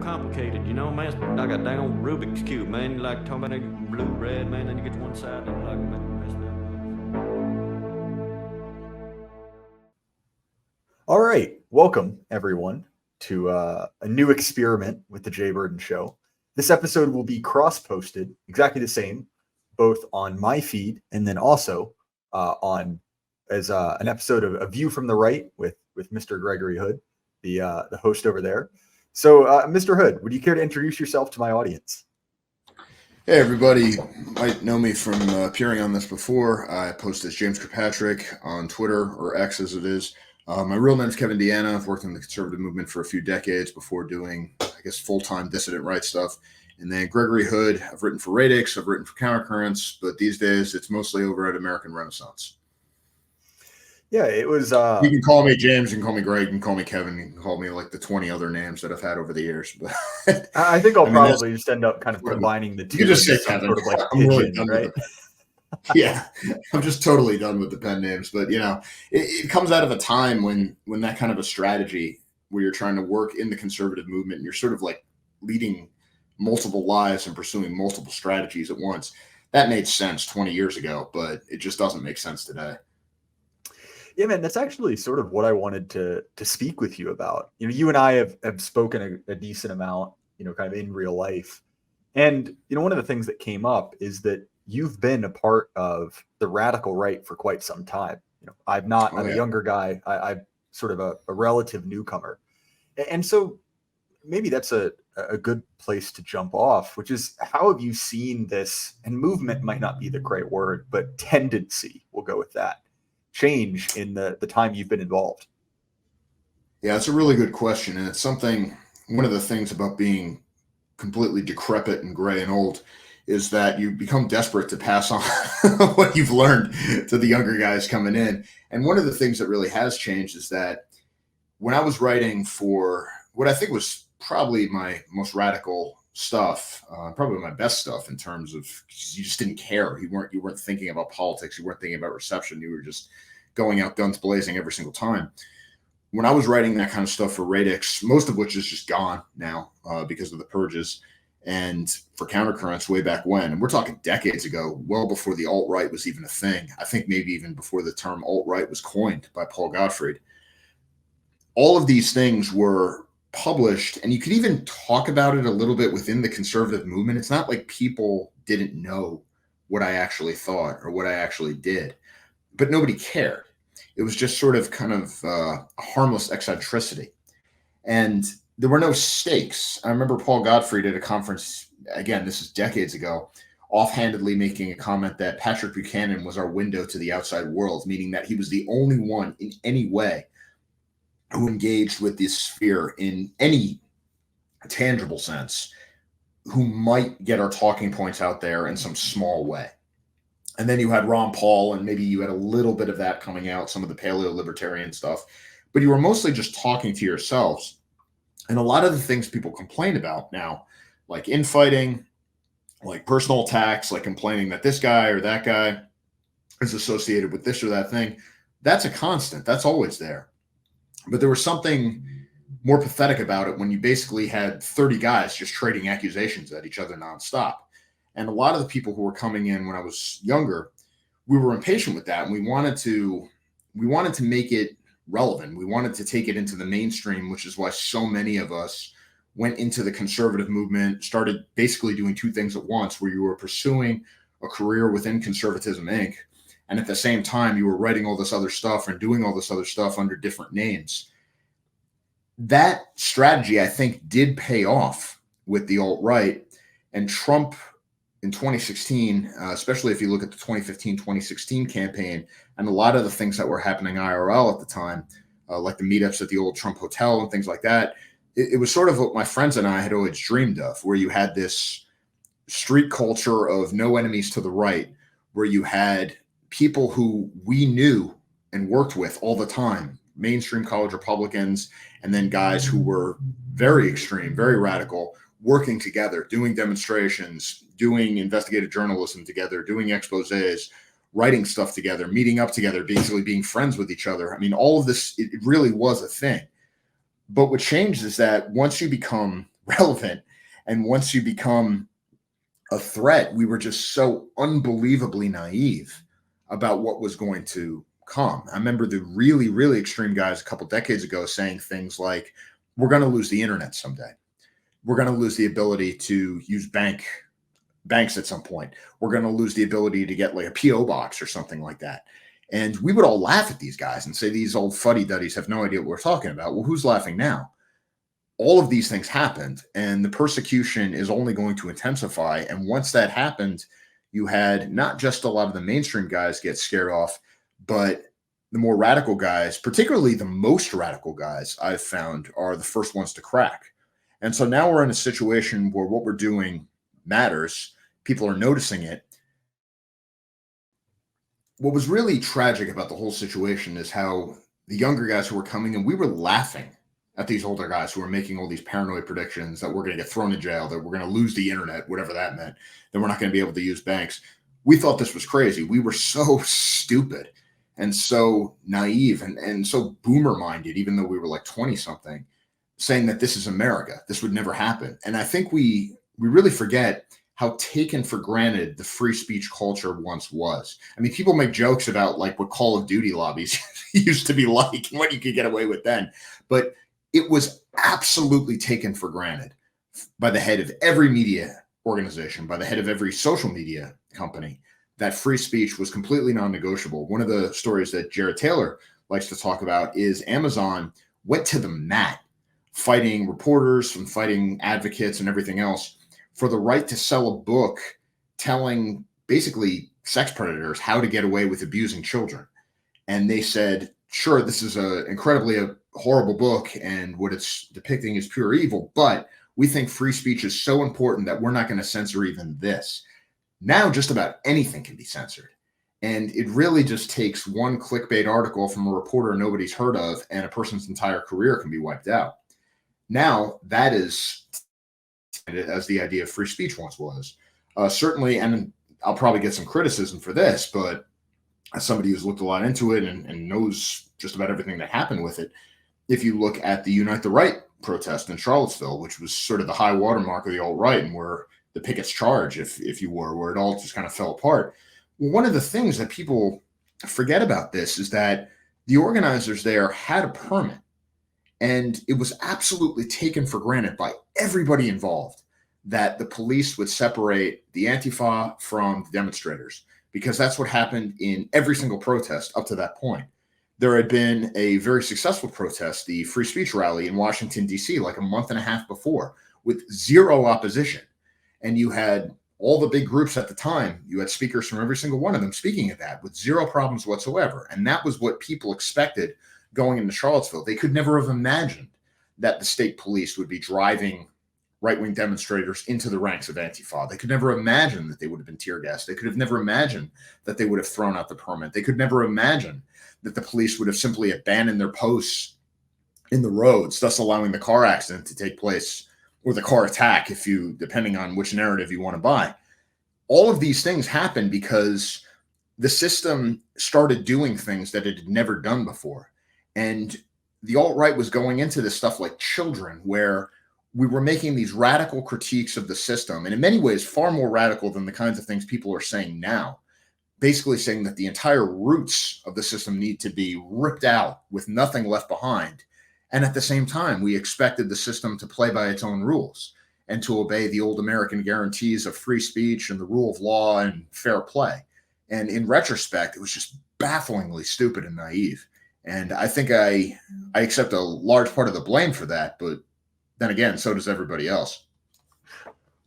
complicated, you know, man. It's like a dang old Rubik's Cube, man. You like talking about blue, red, man, then you get to one side and like messed up. All right. Welcome, everyone, to a new experiment with the Jay Burden Show. This episode will be cross-posted, exactly the same, both on my feed and then also on as an episode of A View from the Right with Mr. Gregory Hood, the host over there. So, Mr. Hood, would you care to introduce yourself to my audience? Hey, everybody. You might know me from appearing on this before. I post as James Kirkpatrick on Twitter, or X as it is. My real name's Kevin Deanna. I've worked in the conservative movement for a few decades before doing, full-time dissident rights stuff. And then Gregory Hood, I've written for Radix, I've written for Countercurrents, but these days it's mostly over at American Renaissance. Yeah, it was... You can call me James, you can call me Greg, you can call me Kevin, you can call me like the 20 other names that I've had over the years. But I think I'll probably just end up kind of combining the two. You just say Kevin. Sort of like I'm pigeon, really done right? with it. Yeah, I'm just totally done with the pen names. But, it comes out of a time when that kind of a strategy where you're trying to work in the conservative movement and you're sort of like leading multiple lives and pursuing multiple strategies at once. That made sense 20 years ago, but it just doesn't make sense today. Yeah, man, that's actually sort of what I wanted to speak with you about. You and I have spoken a decent amount, kind of in real life. And, one of the things that came up is that you've been a part of the radical right for quite some time. I'm a younger guy. I'm sort of a relative newcomer. And so maybe that's a good place to jump off, which is, how have you seen this, and movement might not be the great word, but tendency, we'll go with that, change in the time you've been involved? Yeah, it's a really good question. And it's one of the things about being completely decrepit and gray and old is that you become desperate to pass on what you've learned to the younger guys coming in. And one of the things that really has changed is that when I was writing for what I think was probably my most radical stuff, probably my best stuff in terms of, you just didn't care. You weren't thinking about politics. You weren't thinking about reception. You were just going out guns blazing every single time. When I was writing that kind of stuff for Radix, most of which is just gone now because of the purges, and for Countercurrents way back when, and we're talking decades ago, well before the alt-right was even a thing. I think maybe even before the term alt-right was coined by Paul Gottfried. All of these things were published, and you could even talk about it a little bit within the conservative movement. It's not like people didn't know what I actually thought or what I actually did, but nobody cared. It was just sort of kind of a harmless eccentricity. And there were no stakes. I remember Paul Gottfried at a conference, again, this is decades ago, offhandedly making a comment that Patrick Buchanan was our window to the outside world, meaning that he was the only one in any way who engaged with this sphere in any tangible sense, who might get our talking points out there in some small way. And then you had Ron Paul, and maybe you had a little bit of that coming out, some of the paleo-libertarian stuff, but you were mostly just talking to yourselves. And a lot of the things people complain about now, like infighting, like personal attacks, like complaining that this guy or that guy is associated with this or that thing, that's a constant. That's always there. But there was something more pathetic about it when you basically had 30 guys just trading accusations at each other nonstop. And a lot of the people who were coming in when I was younger, we were impatient with that. And we wanted to make it relevant. We wanted to take it into the mainstream, which is why so many of us went into the conservative movement, started basically doing two things at once, where you were pursuing a career within Conservatism Inc., and at the same time, you were writing all this other stuff and doing all this other stuff under different names. That strategy, I think, did pay off with the alt-right. And Trump in 2016, especially if you look at the 2015-2016 campaign, and a lot of the things that were happening IRL at the time, like the meetups at the old Trump Hotel and things like that, it was sort of what my friends and I had always dreamed of, where you had this street culture of no enemies to the right, where you had people who we knew and worked with all the time, mainstream college Republicans, and then guys who were very extreme, very radical, working together, doing demonstrations, doing investigative journalism together, doing exposés, writing stuff together, meeting up together, basically being friends with each other. I mean, all of this, it really was a thing. But what changed is that once you become relevant. And once you become a threat, we were just so unbelievably naive about what was going to come. I remember the really, really extreme guys a couple decades ago saying things like, we're going to lose the internet someday. We're going to lose the ability to use banks at some point. We're going to lose the ability to get like a PO box or something like that. And we would all laugh at these guys and say, these old fuddy-duddies have no idea what we're talking about. Well, who's laughing now? All of these things happened, and the persecution is only going to intensify. And once that happened, you had not just a lot of the mainstream guys get scared off, but the more radical guys, particularly the most radical guys I've found, are the first ones to crack. And so now we're in a situation where what we're doing matters. People are noticing it. What was really tragic about the whole situation is how the younger guys who were coming in, we were laughing at these older guys who were making all these paranoid predictions that we're going to get thrown in jail, that we're going to lose the internet, whatever that meant, that we're not going to be able to use banks. We thought this was crazy. We were so stupid and so naive and so boomer-minded, even though we were like 20-something, saying that this is America. This would never happen. And I think we really forget how taken for granted the free speech culture once was. I mean, people make jokes about like what Call of Duty lobbies used to be like and what you could get away with then. But it was absolutely taken for granted by the head of every media organization, by the head of every social media company, that free speech was completely non-negotiable. One of the stories that Jared Taylor likes to talk about is Amazon went to the mat fighting reporters and fighting advocates and everything else for the right to sell a book telling basically sex predators how to get away with abusing children. And they said, sure, this is a horrible book and what it's depicting is pure evil, but we think free speech is so important that we're not going to censor even this. Now just about anything can be censored. And it really just takes one clickbait article from a reporter nobody's heard of and a person's entire career can be wiped out. Now that is as the idea of free speech once was. Certainly, and I'll probably get some criticism for this, but as somebody who's looked a lot into it and knows just about everything that happened with it, if you look at the Unite the Right protest in Charlottesville, which was sort of the high watermark of the alt-right and where the pickets charge, if you were, where it all just kind of fell apart. Well, one of the things that people forget about this is that the organizers there had a permit. And it was absolutely taken for granted by everybody involved that the police would separate the Antifa from the demonstrators, because that's what happened in every single protest up to that point. There had been a very successful protest, the free speech rally in Washington, D.C., like a month and a half before, with zero opposition. And you had all the big groups at the time, you had speakers from every single one of them speaking at that with zero problems whatsoever. And that was what people expected going into Charlottesville. They could never have imagined that the state police would be driving right-wing demonstrators into the ranks of Antifa. They could never imagine that they would have been tear gassed. They could have never imagined that they would have thrown out the permit. They could never imagine that the police would have simply abandoned their posts in the roads, thus allowing the car accident to take place, or the car attack, depending on which narrative you want to buy. All of these things happened because the system started doing things that it had never done before. And the alt-right was going into this stuff like Children, where we were making these radical critiques of the system, and in many ways far more radical than the kinds of things people are saying now, basically saying that the entire roots of the system need to be ripped out with nothing left behind. And at the same time, we expected the system to play by its own rules and to obey the old American guarantees of free speech and the rule of law and fair play. And in retrospect, it was just bafflingly stupid and naive. And I think I accept a large part of the blame for that, but then again, so does everybody else.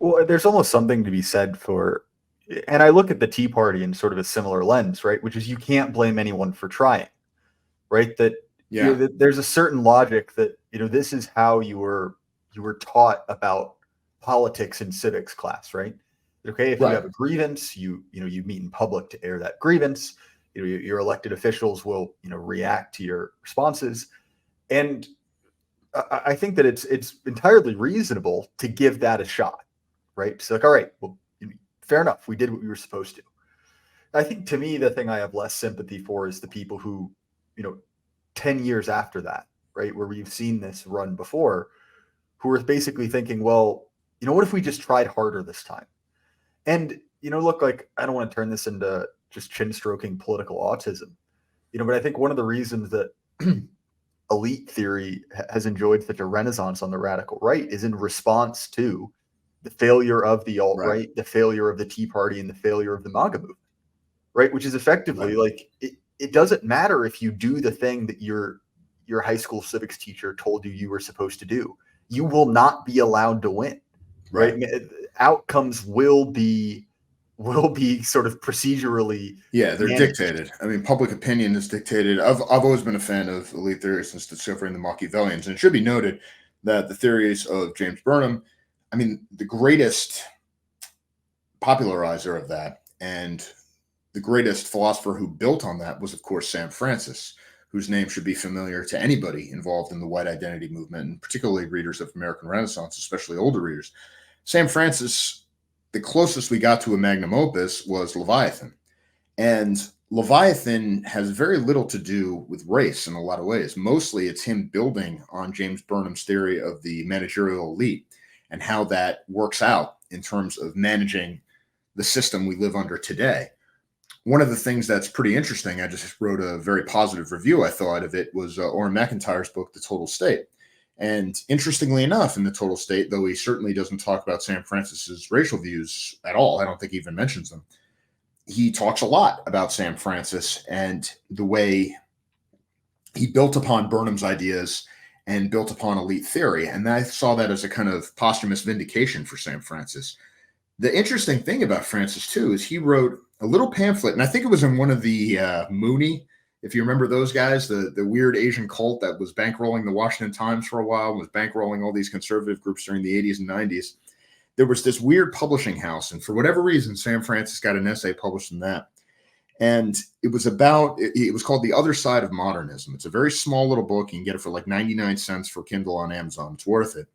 Well, there's almost something to be said for, and I look at the Tea Party in sort of a similar lens, right? Which is you can't blame anyone for trying, right? That, there's a certain logic that, this is how you were taught about politics in civics class, right? Okay, if you have a grievance, you meet in public to air that grievance. Your elected officials will, react to your responses. And I think that it's entirely reasonable to give that a shot, right? It's like, all right, well, fair enough. We did what we were supposed to. I think to me, the thing I have less sympathy for is the people who, 10 years after that, right, where we've seen this run before, who are basically thinking, well, what if we just tried harder this time? And, look, like, I don't want to turn this into just chin stroking political autism, but I think one of the reasons that elite theory has enjoyed such a renaissance on the radical right is in response to the failure of the alt-right, the failure of the Tea Party, and the failure of the MAGA movement, right? Which is effectively like, it doesn't matter if you do the thing that your high school civics teacher told you were supposed to do. You will not be allowed to win, right? Outcomes will be sort of procedurally. Yeah, they're dictated. I mean, public opinion is dictated. I've always been a fan of elite theory since discovering the Machiavellians. And it should be noted that the theories of James Burnham, I mean, the greatest popularizer of that and the greatest philosopher who built on that was, of course, Sam Francis, whose name should be familiar to anybody involved in the white identity movement, and particularly readers of American Renaissance, especially older readers. Sam Francis, the closest we got to a magnum opus was Leviathan. And Leviathan has very little to do with race in a lot of ways. Mostly it's him building on James Burnham's theory of the managerial elite and how that works out in terms of managing the system we live under today. One of the things that's pretty interesting, I just wrote a very positive review, I thought, of it, was Orrin McIntyre's book, The Total State. And interestingly enough, in The Total State, though he certainly doesn't talk about Sam Francis's racial views at all, I don't think he even mentions them, he talks a lot about Sam Francis and the way he built upon Burnham's ideas and built upon elite theory. And I saw that as a kind of posthumous vindication for Sam Francis. The interesting thing about Francis, too, is he wrote a little pamphlet, and I think it was in one of the Mooney, if you remember those guys, the weird Asian cult that was bankrolling the Washington Times for a while, was bankrolling all these conservative groups during the 80s and 90s. There was this weird publishing house, and for whatever reason, Sam Francis got an essay published in that. And it was called The Other Side of Modernism. It's a very small little book. You can get it for like 99 cents for Kindle on Amazon. It's worth it.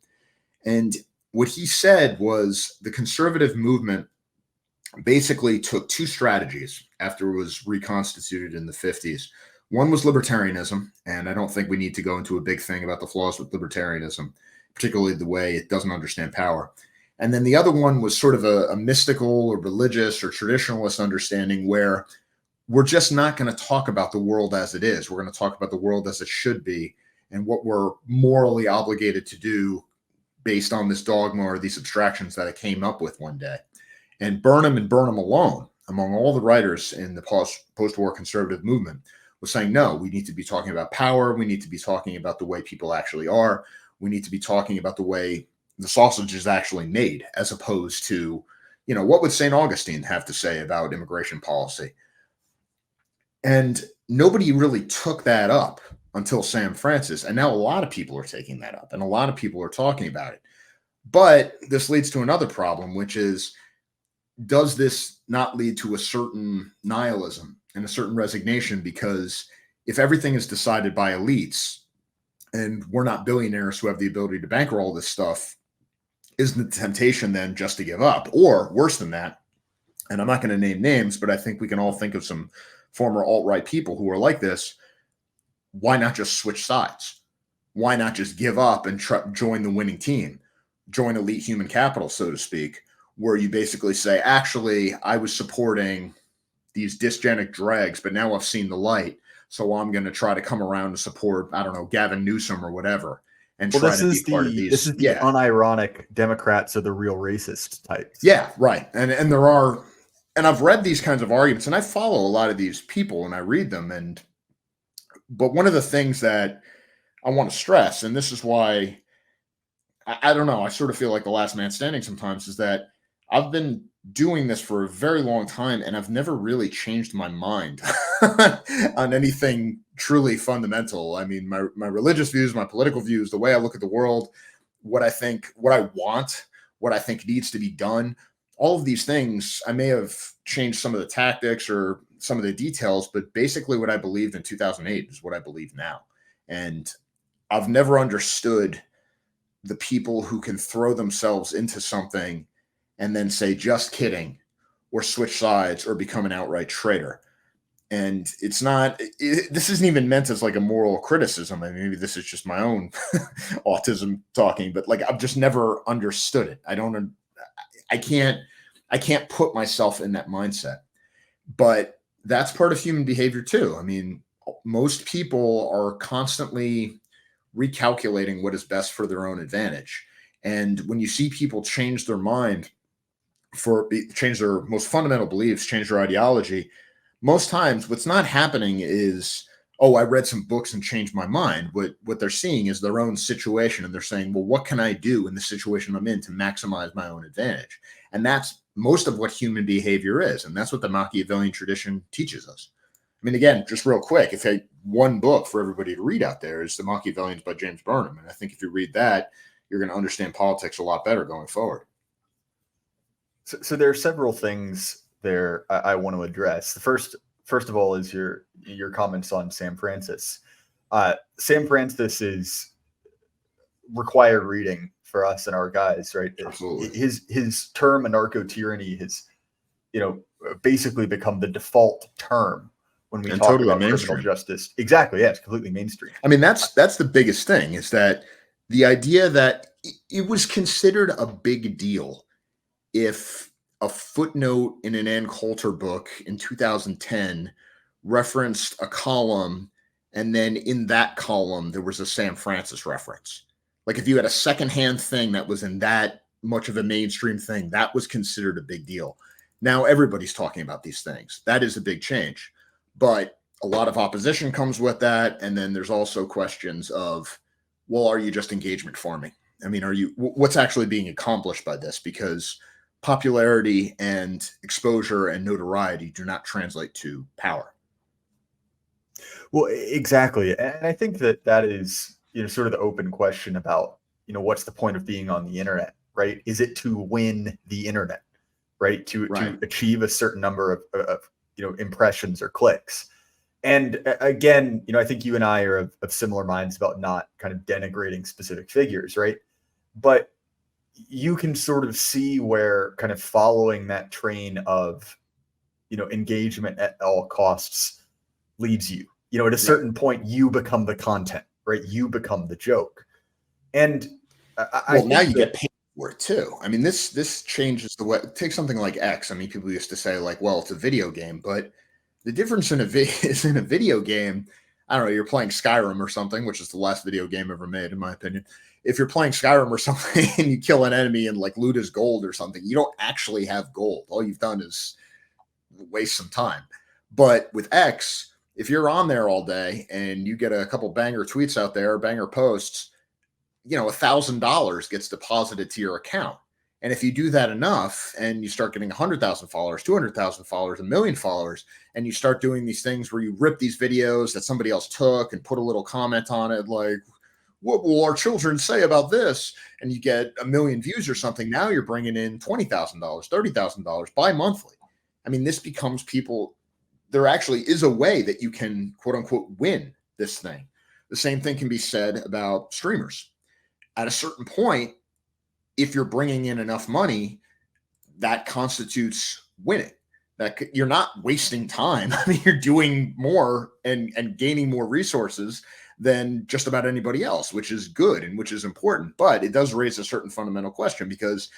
And what he said was the conservative movement basically took two strategies after it was reconstituted in the 50s. One was libertarianism, and I don't think we need to go into a big thing about the flaws with libertarianism, particularly the way it doesn't understand power. And then the other one was sort of a mystical or religious or traditionalist understanding where we're just not going to talk about the world as it is. We're going to talk about the world as it should be and what we're morally obligated to do based on this dogma or these abstractions that I came up with one day. And Burnham alone, among all the writers in the post-war conservative movement, was saying, no, we need to be talking about power. We need to be talking about the way people actually are. We need to be talking about the way the sausage is actually made, as opposed to, what would St. Augustine have to say about immigration policy? And nobody really took that up until Sam Francis. And now a lot of people are taking that up and a lot of people are talking about it. But this leads to another problem, which is, does this not lead to a certain nihilism and a certain resignation? Because if everything is decided by elites and we're not billionaires who have the ability to bankroll this stuff, isn't the temptation then just to give up? Or worse than that, and I'm not going to name names, but I think we can all think of some former alt-right people who are like this. Why not just switch sides? Why not just give up and join the winning team? Join elite human capital, so to speak, where you basically say, actually, I was supporting these dysgenic dregs, but now I've seen the light, so I'm going to try to come around and support, I don't know, Gavin Newsom or whatever, and try to be part of these. This is the unironic Democrats are the real racist types. Yeah, right. And there are, and I've read these kinds of arguments, and I follow a lot of these people, and I read them, but one of the things that I want to stress, and this is why, I don't know, I sort of feel like the last man standing sometimes, is that I've been doing this for a very long time, and I've never really changed my mind on anything truly fundamental. I mean, my religious views, my political views, the way I look at the world, what I think, what I want, what I think needs to be done, all of these things, I may have changed some of the tactics or some of the details, but basically what I believed in 2008 is what I believe now. And I've never understood the people who can throw themselves into something and then say, just kidding, or switch sides or become an outright traitor. And it's not, this isn't even meant as like a moral criticism. I mean, maybe this is just my own autism talking, but like, I've just never understood it. I can't put myself in that mindset, but that's part of human behavior too. I mean, most people are constantly recalculating what is best for their own advantage. And when you see people change their mind, change their most fundamental beliefs, change their ideology, most times what's not happening is, oh, I read some books and changed my mind. What they're seeing is their own situation, and they're saying, well, what can I do in the situation I'm in to maximize my own advantage? And that's most of what human behavior is, and that's what the Machiavellian tradition teaches us. I mean, again, just real quick, if one book for everybody to read out there is The Machiavellians by James Burnham, and I think if you read that, you're going to understand politics a lot better going forward. So there are several things there I want to address. The first of all is your comments on Sam Francis. Sam Francis is required reading for us and our guys, right? Absolutely. His term anarcho-tyranny has, basically become the default term when we talk totally about mainstream. criminal justice. Exactly, yeah, it's completely mainstream. I mean, that's the biggest thing, is that the idea that it was considered a big deal if a footnote in an Ann Coulter book in 2010 referenced a column, and then in that column there was a Sam Francis reference. Like if you had a secondhand thing that was in that much of a mainstream thing, that was considered a big deal. Now everybody's talking about these things. That is a big change. But a lot of opposition comes with that. And then there's also questions of, well, are you just engagement farming? I mean, what's actually being accomplished by this? Because popularity and exposure and notoriety do not translate to power. Well, exactly. And I think that is, sort of the open question about, what's the point of being on the internet, right? Is it to win the internet, right? To achieve a certain number of impressions or clicks. And again, I think you and I are of similar minds about not kind of denigrating specific figures, right? But you can sort of see where kind of following that train of, engagement at all costs leads you. At a certain point, you become the content, right? You become the joke. And now you get paid for it too. I mean, this changes the way. Take something like X. I mean, people used to say like, well, it's a video game, but the difference is in a video game, I don't know, you're playing Skyrim or something, which is the last video game ever made, in my opinion. If you're playing Skyrim or something and you kill an enemy and like loot his gold or something, you don't actually have gold. All you've done is waste some time. But with X, if you're on there all day and you get a couple banger tweets out there, banger posts, $1,000 gets deposited to your account. And if you do that enough and you start getting 100,000 followers, 200,000 followers, 1 million followers, and you start doing these things where you rip these videos that somebody else took and put a little comment on it, like, what will our children say about this? And you get 1 million views or something. Now you're bringing in $20,000, $30,000 bi-monthly. I mean, this becomes people. There actually is a way that you can, quote unquote, win this thing. The same thing can be said about streamers. At a certain point, if you're bringing in enough money, that constitutes winning. That you're not wasting time. I mean, you're doing more and gaining more resources than just about anybody else, which is good and which is important. But it does raise a certain fundamental question, because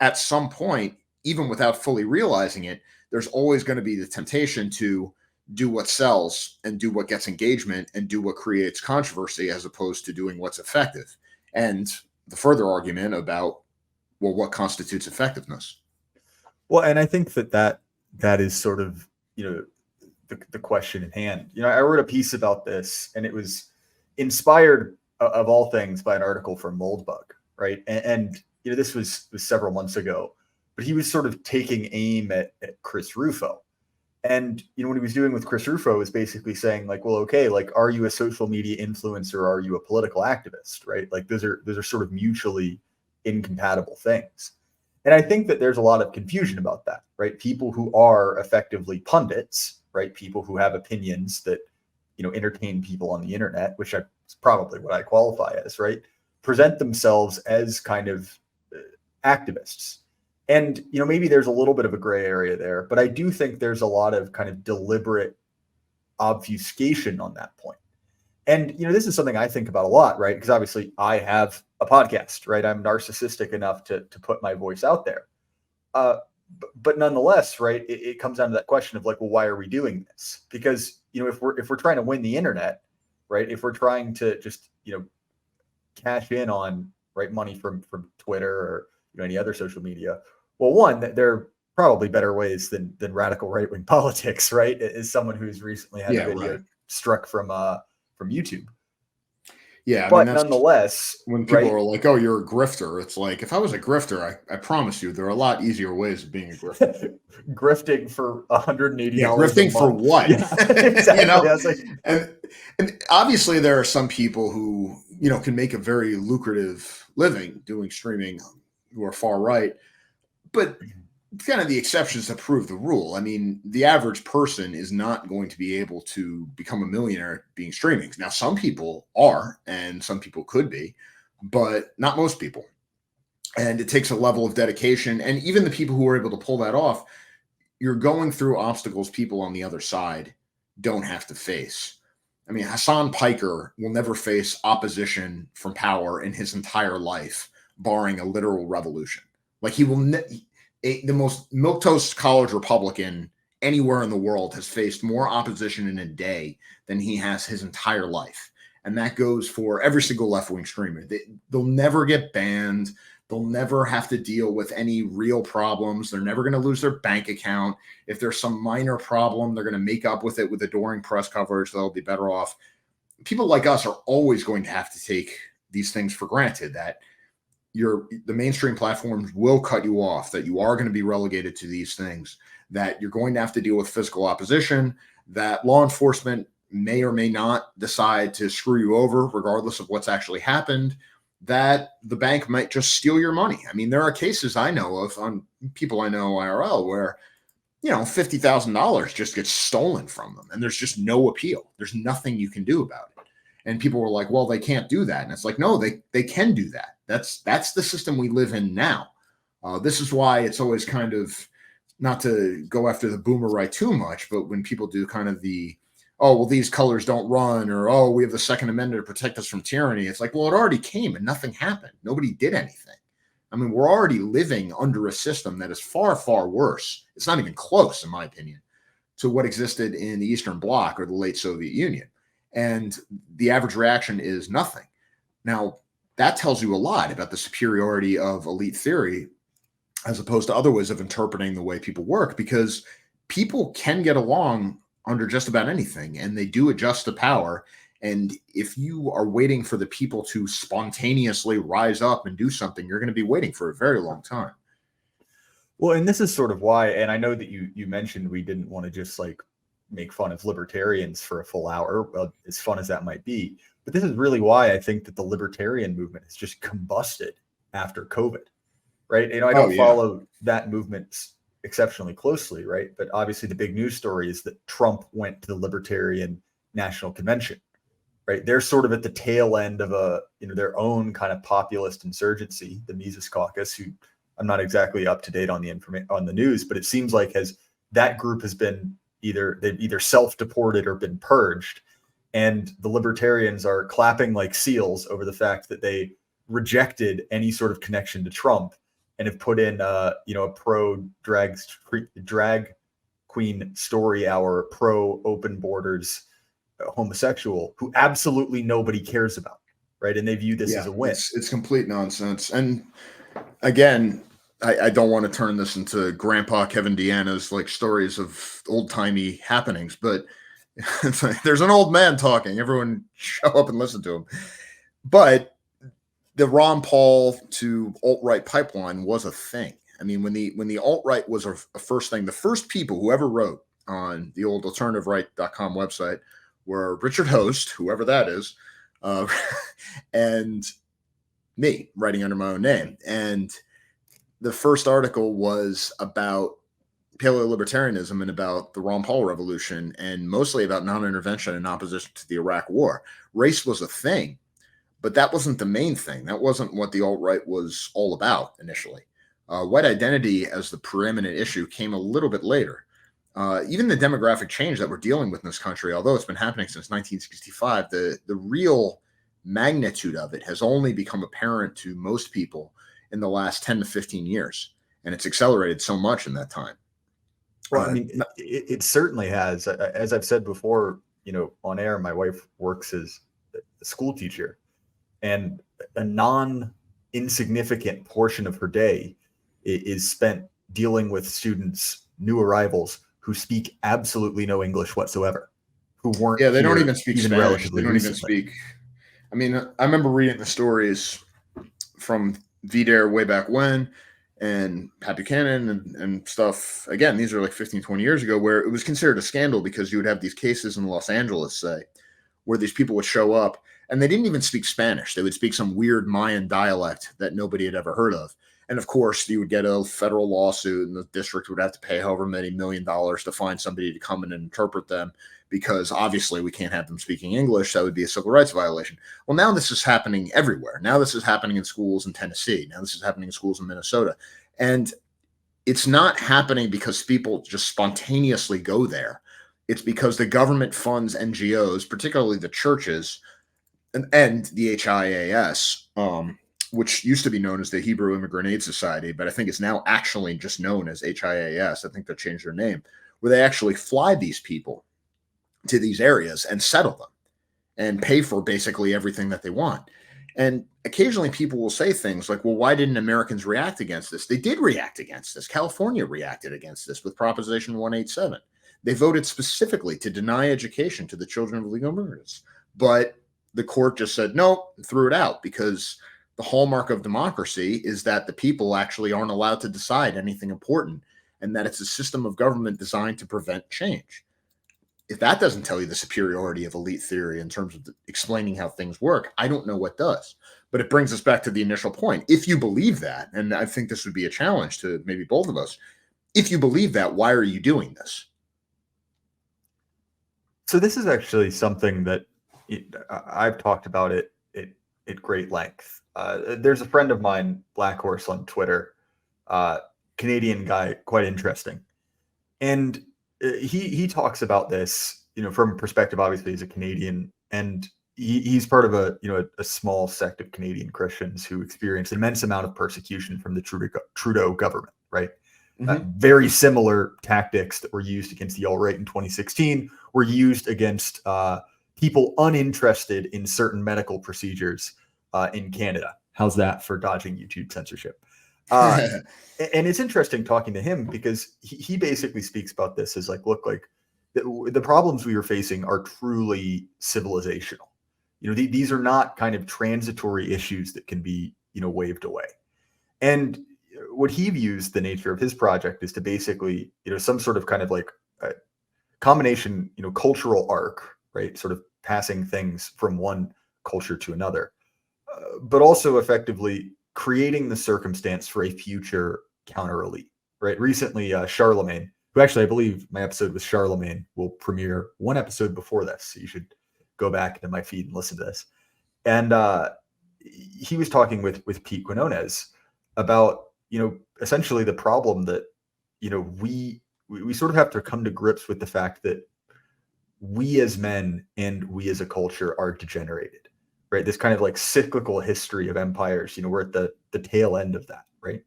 at some point, even without fully realizing it, there's always going to be the temptation to do what sells and do what gets engagement and do what creates controversy, as opposed to doing what's effective. And the further argument about, well, what constitutes effectiveness? Well, and I think that is sort of, the question in hand. I wrote a piece about this, and it was inspired of all things by an article from Moldbug, right? And this was several months ago, but he was sort of taking aim at Chris Rufo. And, what he was doing with Chris Rufo is basically saying like, well, okay, like, are you a social media influencer or are you a political activist, right? Like those are sort of mutually incompatible things. And I think that there's a lot of confusion about that, right? People who are effectively pundits, right? People who have opinions that, entertain people on the internet, which is probably what I qualify as, right? Present themselves as kind of activists. And, maybe there's a little bit of a gray area there, but I do think there's a lot of kind of deliberate obfuscation on that point. And, this is something I think about a lot, right? Because obviously I have a podcast, right? I'm narcissistic enough to put my voice out there. But nonetheless, right, it comes down to that question of like, well, why are we doing this? Because, if we're trying to win the internet, right, if we're trying to just, cash in on, right, money from Twitter or any other social media, well, one, there are probably better ways than radical right-wing politics, right? As someone who's recently had a video struck from YouTube. Yeah, I mean, But that's nonetheless, when people right? are like, "Oh, you're a grifter." It's like, if I was a grifter, I promise you, there are a lot easier ways of being a grifter. Grifting for $180 Yeah, a grifting month. for what? Yeah, exactly. I was like, and obviously there are some people who can make a very lucrative living doing streaming who are far right, but kind of the exceptions that prove the rule. I mean, the average person is not going to be able to become a millionaire being streaming. Now, some people are, and some people could be, but not most people. And it takes a level of dedication. And even the people who are able to pull that off, you're going through obstacles people on the other side don't have to face. I mean, Hassan Piker will never face opposition from power in his entire life, barring a literal revolution. Like, he will the most milquetoast college Republican anywhere in the world has faced more opposition in a day than he has his entire life. And that goes for every single left-wing streamer. They'll never get banned. They'll never have to deal with any real problems. They're never going to lose their bank account. If there's some minor problem, they're going to make up with it with adoring press coverage. They'll be better off. People like us are always going to have to take these things for granted, that the mainstream platforms will cut you off, that you are going to be relegated to these things, that you're going to have to deal with physical opposition, that law enforcement may or may not decide to screw you over regardless of what's actually happened, that the bank might just steal your money. I mean, there are cases I know of on people I know IRL where, $50,000 just gets stolen from them and there's just no appeal. There's nothing you can do about it. And people were like, well, they can't do that. And it's like, no, they can do that. That's the system we live in now. This is why it's always kind of, not to go after the boomer right too much, but when people do kind of the, oh, well, these colors don't run, or, oh, we have the Second Amendment to protect us from tyranny. It's like, well, it already came and nothing happened. Nobody did anything. I mean, we're already living under a system that is far, far worse. It's not even close, in my opinion, to what existed in the Eastern Bloc or the late Soviet Union. And the average reaction is nothing. Now, that tells you a lot about the superiority of elite theory as opposed to other ways of interpreting the way people work, because people can get along under just about anything, and they do adjust to power. And if you are waiting for the people to spontaneously rise up and do something, you're going to be waiting for a very long time. Well, and this is sort of why, and I know that you mentioned we didn't want to just like make fun of libertarians for a full hour, as fun as that might be. But this is really why I think that the libertarian movement has just combusted after COVID, right? I don't follow that movement exceptionally closely, right? But obviously the big news story is that Trump went to the Libertarian National Convention, right? They're sort of at the tail end of their own kind of populist insurgency, the Mises Caucus, who I'm not exactly up to date on the news, but it seems like that group has been they've either self-deported or been purged, and the libertarians are clapping like seals over the fact that they rejected any sort of connection to Trump and have put in a pro drag queen story hour, pro open borders homosexual who absolutely nobody cares about, right? And they view this as a win. It's complete nonsense. And again, I don't want to turn this into Grandpa Kevin Deanna's like stories of old timey happenings, but there's an old man talking. Everyone show up and listen to him. But the Ron Paul to alt-right pipeline was a thing. I mean, when the alt-right was a first thing, the first people who ever wrote on the old alternativeright.com website were Richard Host, whoever that is, and me writing under my own name. And the first article was about paleo-libertarianism and about the Ron Paul revolution, and mostly about non-intervention in opposition to the Iraq war. Race was a thing, but that wasn't the main thing. That wasn't what the alt-right was all about initially. White identity as the preeminent issue came a little bit later. even the demographic change that we're dealing with in this country, although it's been happening since 1965, the real magnitude of it has only become apparent to most people in the last 10 to 15 years. And it's accelerated so much in that time. Well, I mean, it certainly has. As I've said before, on air, my wife works as a school teacher, and a non-insignificant portion of her day is spent dealing with students, new arrivals, who speak absolutely no English whatsoever, who weren't they don't even speak Spanish. They don't recently. even speak. I mean, I remember reading the stories from VDARE way back when, and Pat Buchanan and stuff. Again, these are like 15, 20 years ago, where it was considered a scandal because you would have these cases in Los Angeles, say, where these people would show up and they didn't even speak Spanish. They would speak some weird Mayan dialect that nobody had ever heard of. And of course, you would get a federal lawsuit and the district would have to pay however many $1 million to find somebody to come in and interpret them, because obviously we can't have them speaking English. That would be a civil rights violation. Well, now this is happening everywhere. Now this is happening in schools in Tennessee. Now this is happening in schools in Minnesota. And it's not happening because people just spontaneously go there. It's because the government funds NGOs, particularly the churches and the HIAS, which used to be known as the Hebrew Immigrant Aid Society, but I think it's now actually just known as HIAS. I think they changed their name, where they actually fly these people to these areas and settle them and pay for basically everything that they want. And occasionally people will say things like, well, why didn't Americans react against this? They did react against this. California reacted against this with Proposition 187. They voted specifically to deny education to the children of legal immigrants. But the court just said no, threw it out, because the hallmark of democracy is that the people actually aren't allowed to decide anything important, and that it's a system of government designed to prevent change. If that doesn't tell you the superiority of elite theory in terms of explaining how things work, I don't know what does. But it brings us back to the initial point. If you believe that, and I think this would be a challenge to maybe both of us, if you believe that, why are you doing this? So this is actually something that I've talked about it at great length. There's a friend of mine, Black Horse on Twitter, Canadian guy, quite interesting. And he talks about this, from a perspective, obviously, he's a Canadian, and he's part of a small sect of Canadian Christians who experienced an immense amount of persecution from the Trudeau government, right? Mm-hmm. Very similar tactics that were used against the alt-right in 2016 were used against people uninterested in certain medical procedures in Canada. How's that for dodging YouTube censorship? And it's interesting talking to him, because he basically speaks about this as like, look, like the problems we are facing are truly civilizational. These are not kind of transitory issues that can be, waved away. And what he views the nature of his project is to basically, some sort of kind of like a combination, cultural arc, right? Sort of passing things from one culture to another, but also effectively creating the circumstance for a future counter elite, right? Recently, Charlemagne, who actually, I believe my episode with Charlemagne will premiere one episode before this, so you should go back into my feed and listen to this. And he was talking with Pete Quinones about, essentially the problem that, we sort of have to come to grips with the fact that we as men and we as a culture are degenerated, right? This kind of like cyclical history of empires, we're at the tail end of that, right?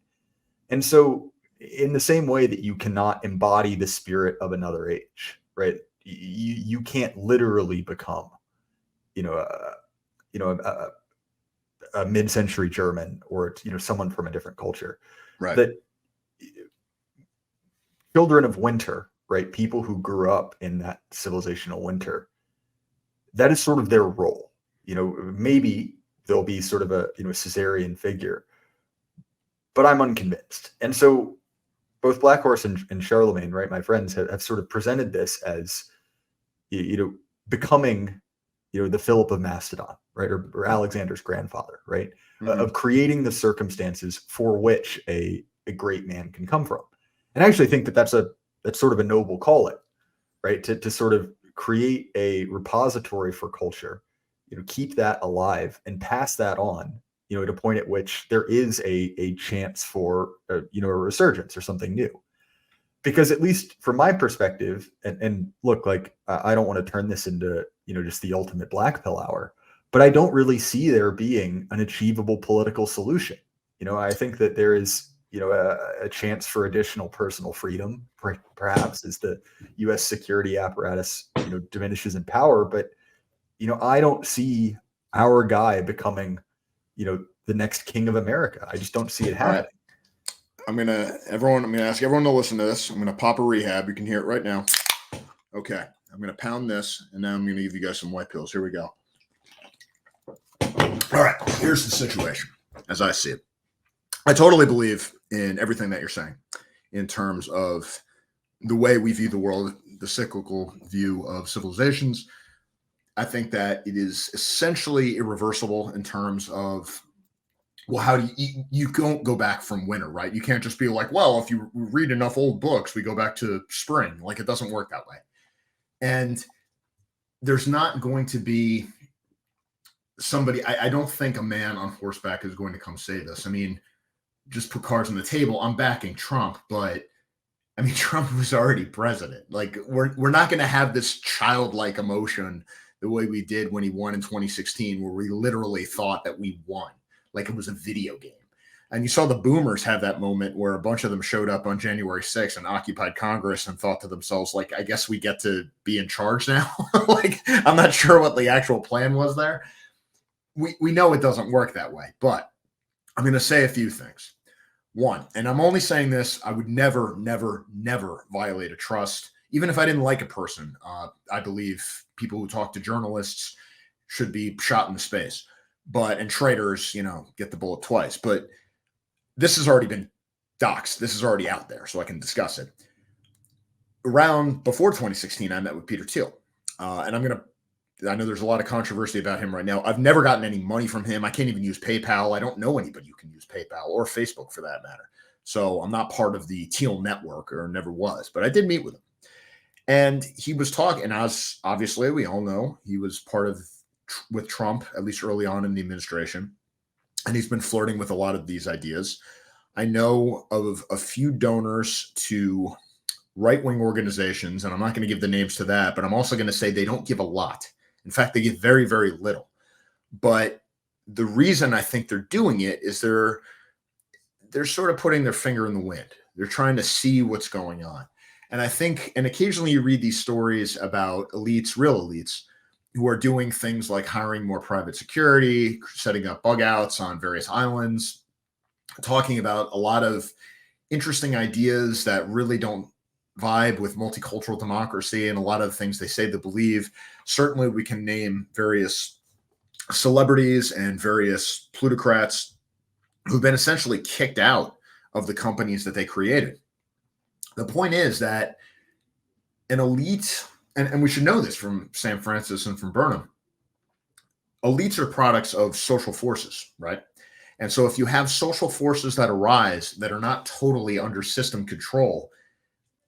And so in the same way that you cannot embody the spirit of another age, right? You can't literally become, a mid-century German or, someone from a different culture. Right. That children of winter, right? People who grew up in that civilizational winter, that is sort of their role. Maybe there'll be sort of a, Caesarean figure, but I'm unconvinced. And so both Black Horse and Charlemagne, right, my friends, have sort of presented this as, becoming, the Philip of Macedon, right, or Alexander's grandfather, right, mm-hmm. Of creating the circumstances for which a great man can come from. And I actually think that that's sort of a noble calling, right, to sort of create a repository for culture, keep that alive and pass that on, at a point at which there is a chance for, a resurgence or something new. because at least from my perspective, and look, like I don't want to turn this into, just the ultimate black pill hour, but I don't really see there being an achievable political solution. I think that there is, a chance for additional personal freedom, perhaps, as the U.S. security apparatus, diminishes in power. But, I don't see our guy becoming, the next king of America. I just don't see it happening. Right. I'm gonna ask everyone to listen to this. I'm gonna pop a rehab. You can hear it right now. Okay. I'm gonna pound this, and now I'm gonna give you guys some white pills. Here we go. All right. Here's the situation as I see it. I totally believe in everything that you're saying in terms of the way we view the world, the cyclical view of civilizations. I think that it is essentially irreversible in terms of, well, how do you don't go back from winter, right? You can't just be like, well, if you read enough old books, we go back to spring. Like, it doesn't work that way. And there's not going to be somebody, I don't think a man on horseback is going to come save us. I mean, just put cards on the table. I'm backing Trump, but I mean, Trump was already president. Like, we're not going to have this childlike emotion the way we did when he won in 2016, where we literally thought that we won, like it was a video game. And you saw the boomers have that moment where a bunch of them showed up on January 6th and occupied Congress and thought to themselves, like, I guess we get to be in charge now. Like, I'm not sure what the actual plan was there. We know it doesn't work that way, but I'm going to say a few things. One, and I'm only saying this, I would never, never, never violate a trust, even if I didn't like a person. I believe people who talk to journalists should be shot into space, and traitors, get the bullet twice. But this has already been doxed. This is already out there, so I can discuss it. Around before 2016, I met with Peter Thiel, and I know there's a lot of controversy about him right now. I've never gotten any money from him. I can't even use PayPal. I don't know anybody who can use PayPal or Facebook for that matter. So I'm not part of the Thiel network, or never was, but I did meet with him. And he was talking, and as obviously we all know, he was part of with Trump, at least early on in the administration. And he's been flirting with a lot of these ideas. I know of a few donors to right-wing organizations, and I'm not going to give the names to that, but I'm also going to say they don't give a lot. In fact, they give very, very little. But the reason I think they're doing it is they're sort of putting their finger in the wind. They're trying to see what's going on. And I think, and occasionally you read these stories about elites, real elites, who are doing things like hiring more private security, setting up bug outs on various islands, talking about a lot of interesting ideas that really don't vibe with multicultural democracy and a lot of the things they say they believe. Certainly we can name various celebrities and various plutocrats who've been essentially kicked out of the companies that they created. The point is that an elite, and we should know this from Sam Francis and from Burnham, elites are products of social forces, right? And so if you have social forces that arise that are not totally under system control,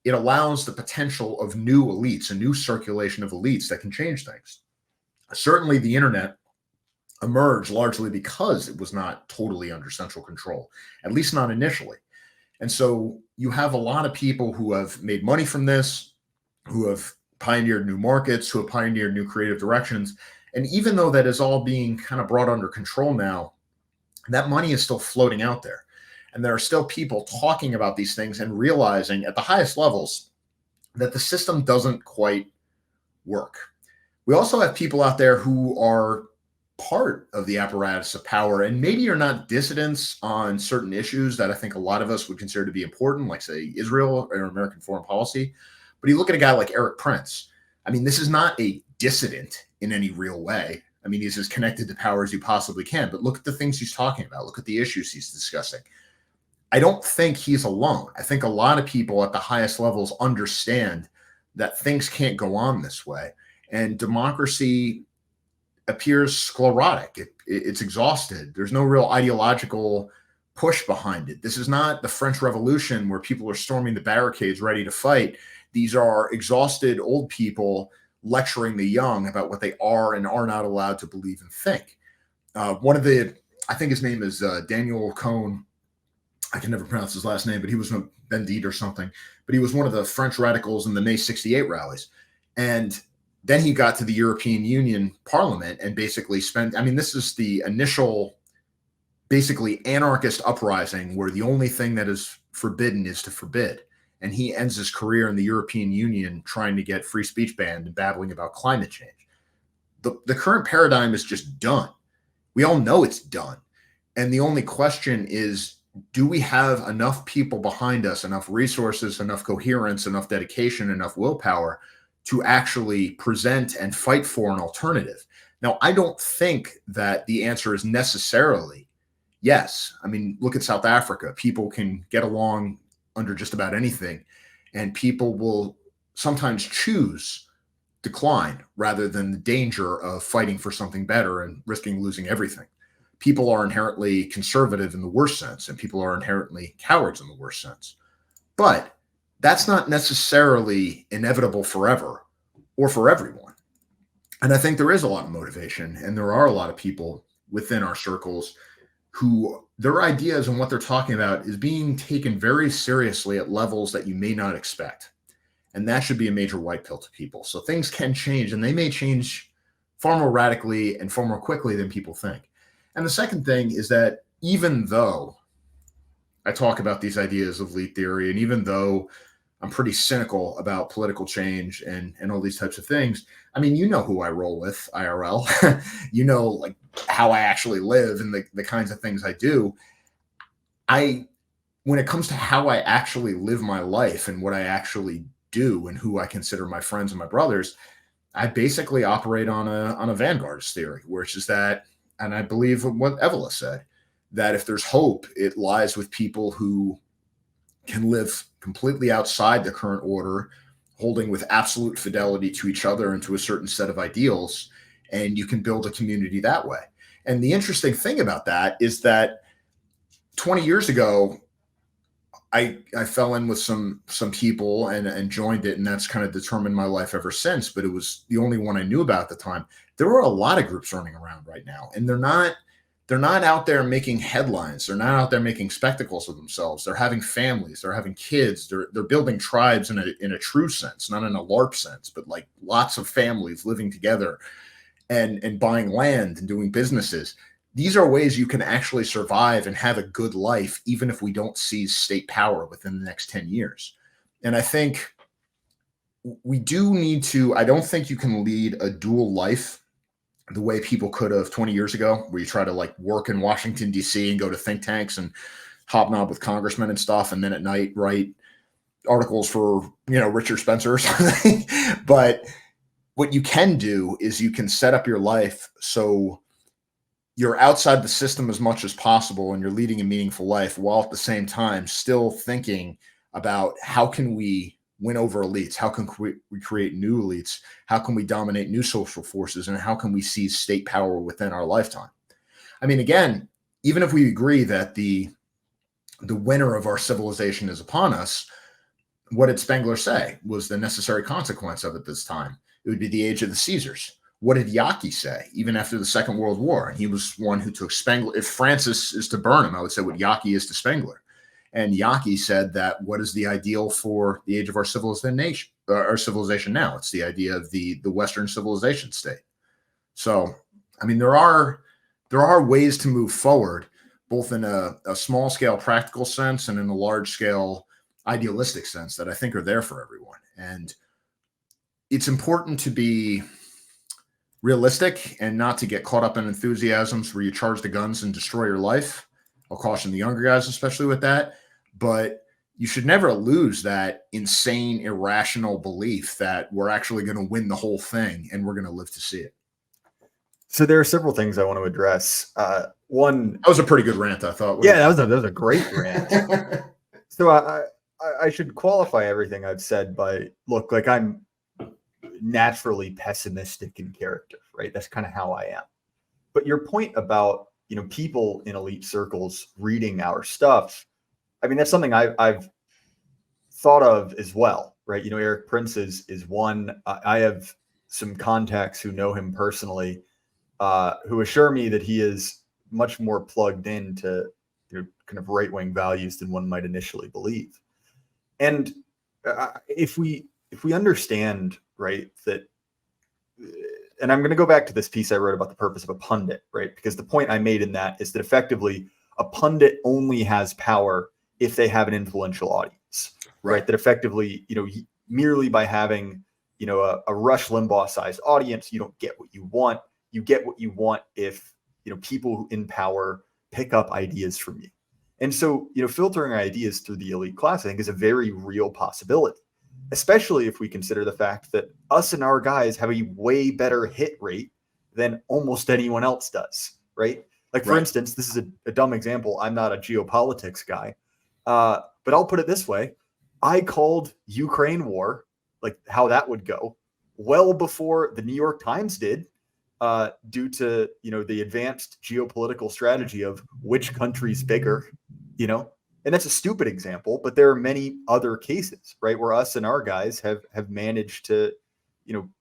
it allows the potential of new elites, a new circulation of elites that can change things. Certainly the internet emerged largely because it was not totally under central control, at least not initially. And so you have a lot of people who have made money from this, who have pioneered new markets, who have pioneered new creative directions. And even though that is all being kind of brought under control now, that money is still floating out there. And there are still people talking about these things and realizing at the highest levels that the system doesn't quite work. We also have people out there who are part of the apparatus of power, and maybe you're not dissidents on certain issues that I think a lot of us would consider to be important, like, say, Israel or American foreign policy. But you look at a guy like Eric Prince. I mean, this is not a dissident in any real way. I mean, he's as connected to power as you possibly can, but look at the things he's talking about. Look at the issues he's discussing. I don't think he's alone. I think a lot of people at the highest levels understand that things can't go on this way. And democracy appears sclerotic. It's exhausted. There's no real ideological push behind it. This is not the French Revolution where people are storming the barricades ready to fight. These are exhausted old people lecturing the young about what they are and are not allowed to believe and think. I think his name is Daniel Cohn. I can never pronounce his last name, but he was from Bendit or something. But he was one of the French radicals in the May 68 rallies. And then he got to the European Union Parliament and basically spent, I mean, this is the initial basically anarchist uprising where the only thing that is forbidden is to forbid. And he ends his career in the European Union trying to get free speech banned and babbling about climate change. The current paradigm is just done. We all know it's done. And the only question is, do we have enough people behind us, enough resources, enough coherence, enough dedication, enough willpower to actually present and fight for an alternative? Now, I don't think that the answer is necessarily yes. I mean, look at South Africa. People can get along under just about anything, and people will sometimes choose decline rather than the danger of fighting for something better and risking losing everything. People are inherently conservative in the worst sense, and people are inherently cowards in the worst sense. But that's not necessarily inevitable forever or for everyone. And I think there is a lot of motivation, and there are a lot of people within our circles who their ideas and what they're talking about is being taken very seriously at levels that you may not expect. And that should be a major white pill to people. So things can change, and they may change far more radically and far more quickly than people think. And the second thing is that even though I talk about these ideas of elite theory, and even though I'm pretty cynical about political change and all these types of things, I mean, you know who I roll with, IRL. You know, like how I actually live and the kinds of things I do. When it comes to how I actually live my life and what I actually do and who I consider my friends and my brothers, I basically operate on a vanguardist theory, which is that, and I believe what Evola said, that if there's hope, it lies with people who can live completely outside the current order, holding with absolute fidelity to each other and to a certain set of ideals, and you can build a community that way. And the interesting thing about that is that 20 years ago, I fell in with some people and joined it, and that's kind of determined my life ever since. But it was the only one I knew about at the time. There are a lot of groups running around right now, and they're not out there making headlines. They're not out there making spectacles of themselves. They're having families. They're having kids. They're building tribes in a true sense, not in a LARP sense, but like lots of families living together and buying land and doing businesses. These are ways you can actually survive and have a good life, even if we don't seize state power within the next 10 years. And I think we do need to, I don't think you can lead a dual life the way people could have 20 years ago, where you try to like work in Washington, D.C. and go to think tanks and hobnob with congressmen and stuff. And then at night, write articles for, Richard Spencer or something. But what you can do is you can set up your life so you're outside the system as much as possible and you're leading a meaningful life, while at the same time still thinking about how can we win over elites? How can we create new elites? How can we dominate new social forces? And how can we seize state power within our lifetime? I mean, again, even if we agree that the winner of our civilization is upon us, what did Spengler say was the necessary consequence of it this time? It would be the age of the Caesars. What did Yaki say, even after the Second World War? And he was one who took Spengler. If Francis is to Burnham, I would say what Yaki is to Spengler. And Yaki said that what is the ideal for the age of our civilization now? It's the idea of the Western civilization state. So, I mean, there are ways to move forward, both in a small scale practical sense and in a large scale idealistic sense that I think are there for everyone. And it's important to be realistic and not to get caught up in enthusiasms where you charge the guns and destroy your life. I'll caution the younger guys, especially with that. But you should never lose that insane, irrational belief that we're actually going to win the whole thing and we're going to live to see it. So there are several things I want to address. One, that was a pretty good rant, I thought. Yeah, that was a great rant. So I should qualify everything I've said by, look, like I'm naturally pessimistic in character, right? That's kind of how I am. But your point about, people in elite circles reading our stuff, I mean, that's something I've thought of as well, right? Eric Prince is one. I have some contacts who know him personally, who assure me that he is much more plugged into kind of right-wing values than one might initially believe. And if we understand, right, that, and I'm going to go back to this piece I wrote about the purpose of a pundit, right? Because the point I made in that is that effectively a pundit only has power if they have an influential audience, right? That effectively, merely by having, a Rush Limbaugh-sized audience, you don't get what you want. You get what you want if, people in power pick up ideas from you. And so, filtering ideas through the elite class, I think, is a very real possibility, especially if we consider the fact that us and our guys have a way better hit rate than almost anyone else does, right? Like, for instance, this is a dumb example. I'm not a geopolitics guy, but I'll put it this way. I called Ukraine war, like how that would go, well before the New York Times did, due to, the advanced geopolitical strategy of which country's bigger, and that's a stupid example, but there are many other cases, right, where us and our guys have managed to,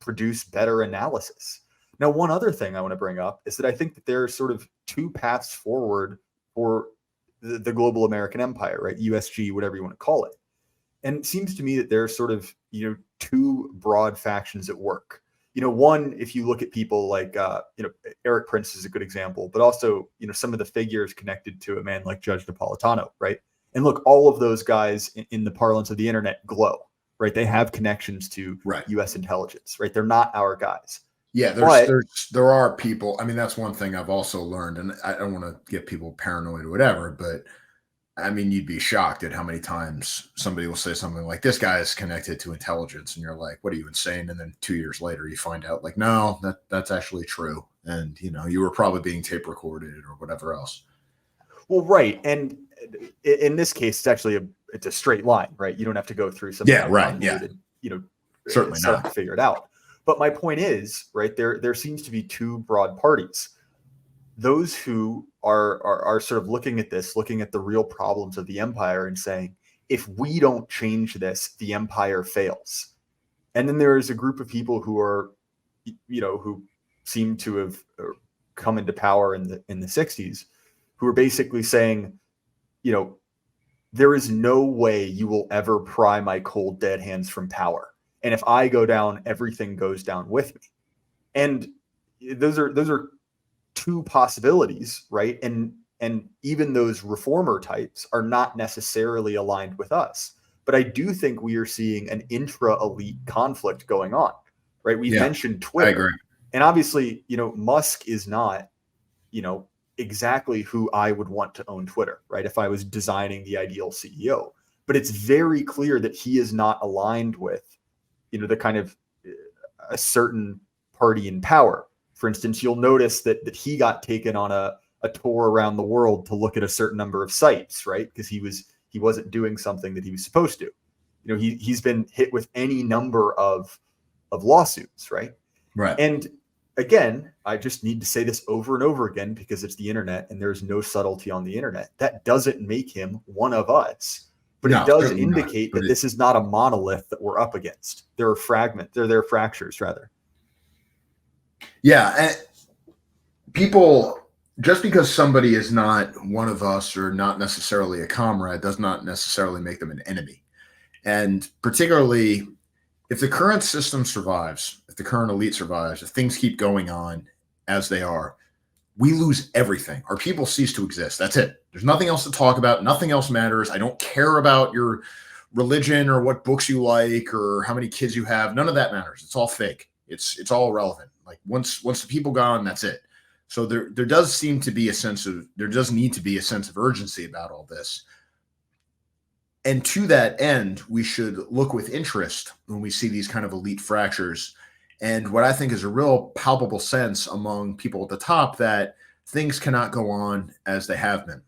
produce better analysis. Now, one other thing I want to bring up is that I think that there are sort of two paths forward for the global American empire, right? USG, whatever you want to call it. And it seems to me that there are sort of, two broad factions at work. One, if you look at people like, Eric Prince is a good example, but also, some of the figures connected to a man like Judge Napolitano, right? And look, all of those guys in the parlance of the internet glow, right? They have connections to U.S. intelligence, right? They're not our guys. Yeah, there are people. I mean, that's one thing I've also learned, and I don't want to get people paranoid or whatever, but I mean, you'd be shocked at how many times somebody will say something like, this guy is connected to intelligence. And you're like, what are you, insane? And then 2 years later, you find out like, no, that's actually true. And, you were probably being tape recorded or whatever else. Well, right. And in this case, it's a straight line, right? You don't have to go through something. Yeah, right. Yeah. Certainly not to figure it out. But my point is, right, there seems to be two broad parties. Those who are sort of looking at the real problems of the empire and saying, if we don't change this, the empire fails. And then there is a group of people who are, who seem to have come into power in the 60s, who are basically saying, there is no way you will ever pry my cold dead hands from power. And if I go down, everything goes down with me. And those are two possibilities, right? And even those reformer types are not necessarily aligned with us. But I do think we are seeing an intra-elite conflict going on, right? We mentioned Twitter. I agree. And obviously, Musk is not, exactly who I would want to own Twitter, right? If I was designing the ideal CEO. But it's very clear that he is not aligned with, the kind of a certain party in power. For instance, you'll notice that he got taken on a tour around the world to look at a certain number of sites, right? Because he wasn't doing something that he was supposed to. He's been hit with any number of lawsuits, right? Right. And again, I just need to say this over and over again because it's the internet and there's no subtlety on the internet. That doesn't make him one of us. But it does indicate that this is not a monolith that we're up against. There are fractures, rather. Yeah. And people, just because somebody is not one of us or not necessarily a comrade, does not necessarily make them an enemy. And particularly if the current system survives, if the current elite survives, if things keep going on as they are, we lose everything. Our people cease to exist. That's it. There's nothing else to talk about. Nothing else matters. I don't care about your religion or what books you like or how many kids you have. None of that matters. It's all fake. It's all irrelevant. Like once the people gone, that's it. So there does need to be a sense of urgency about all this. And to that end, we should look with interest when we see these kind of elite fractures. And what I think is a real palpable sense among people at the top that things cannot go on as they have been.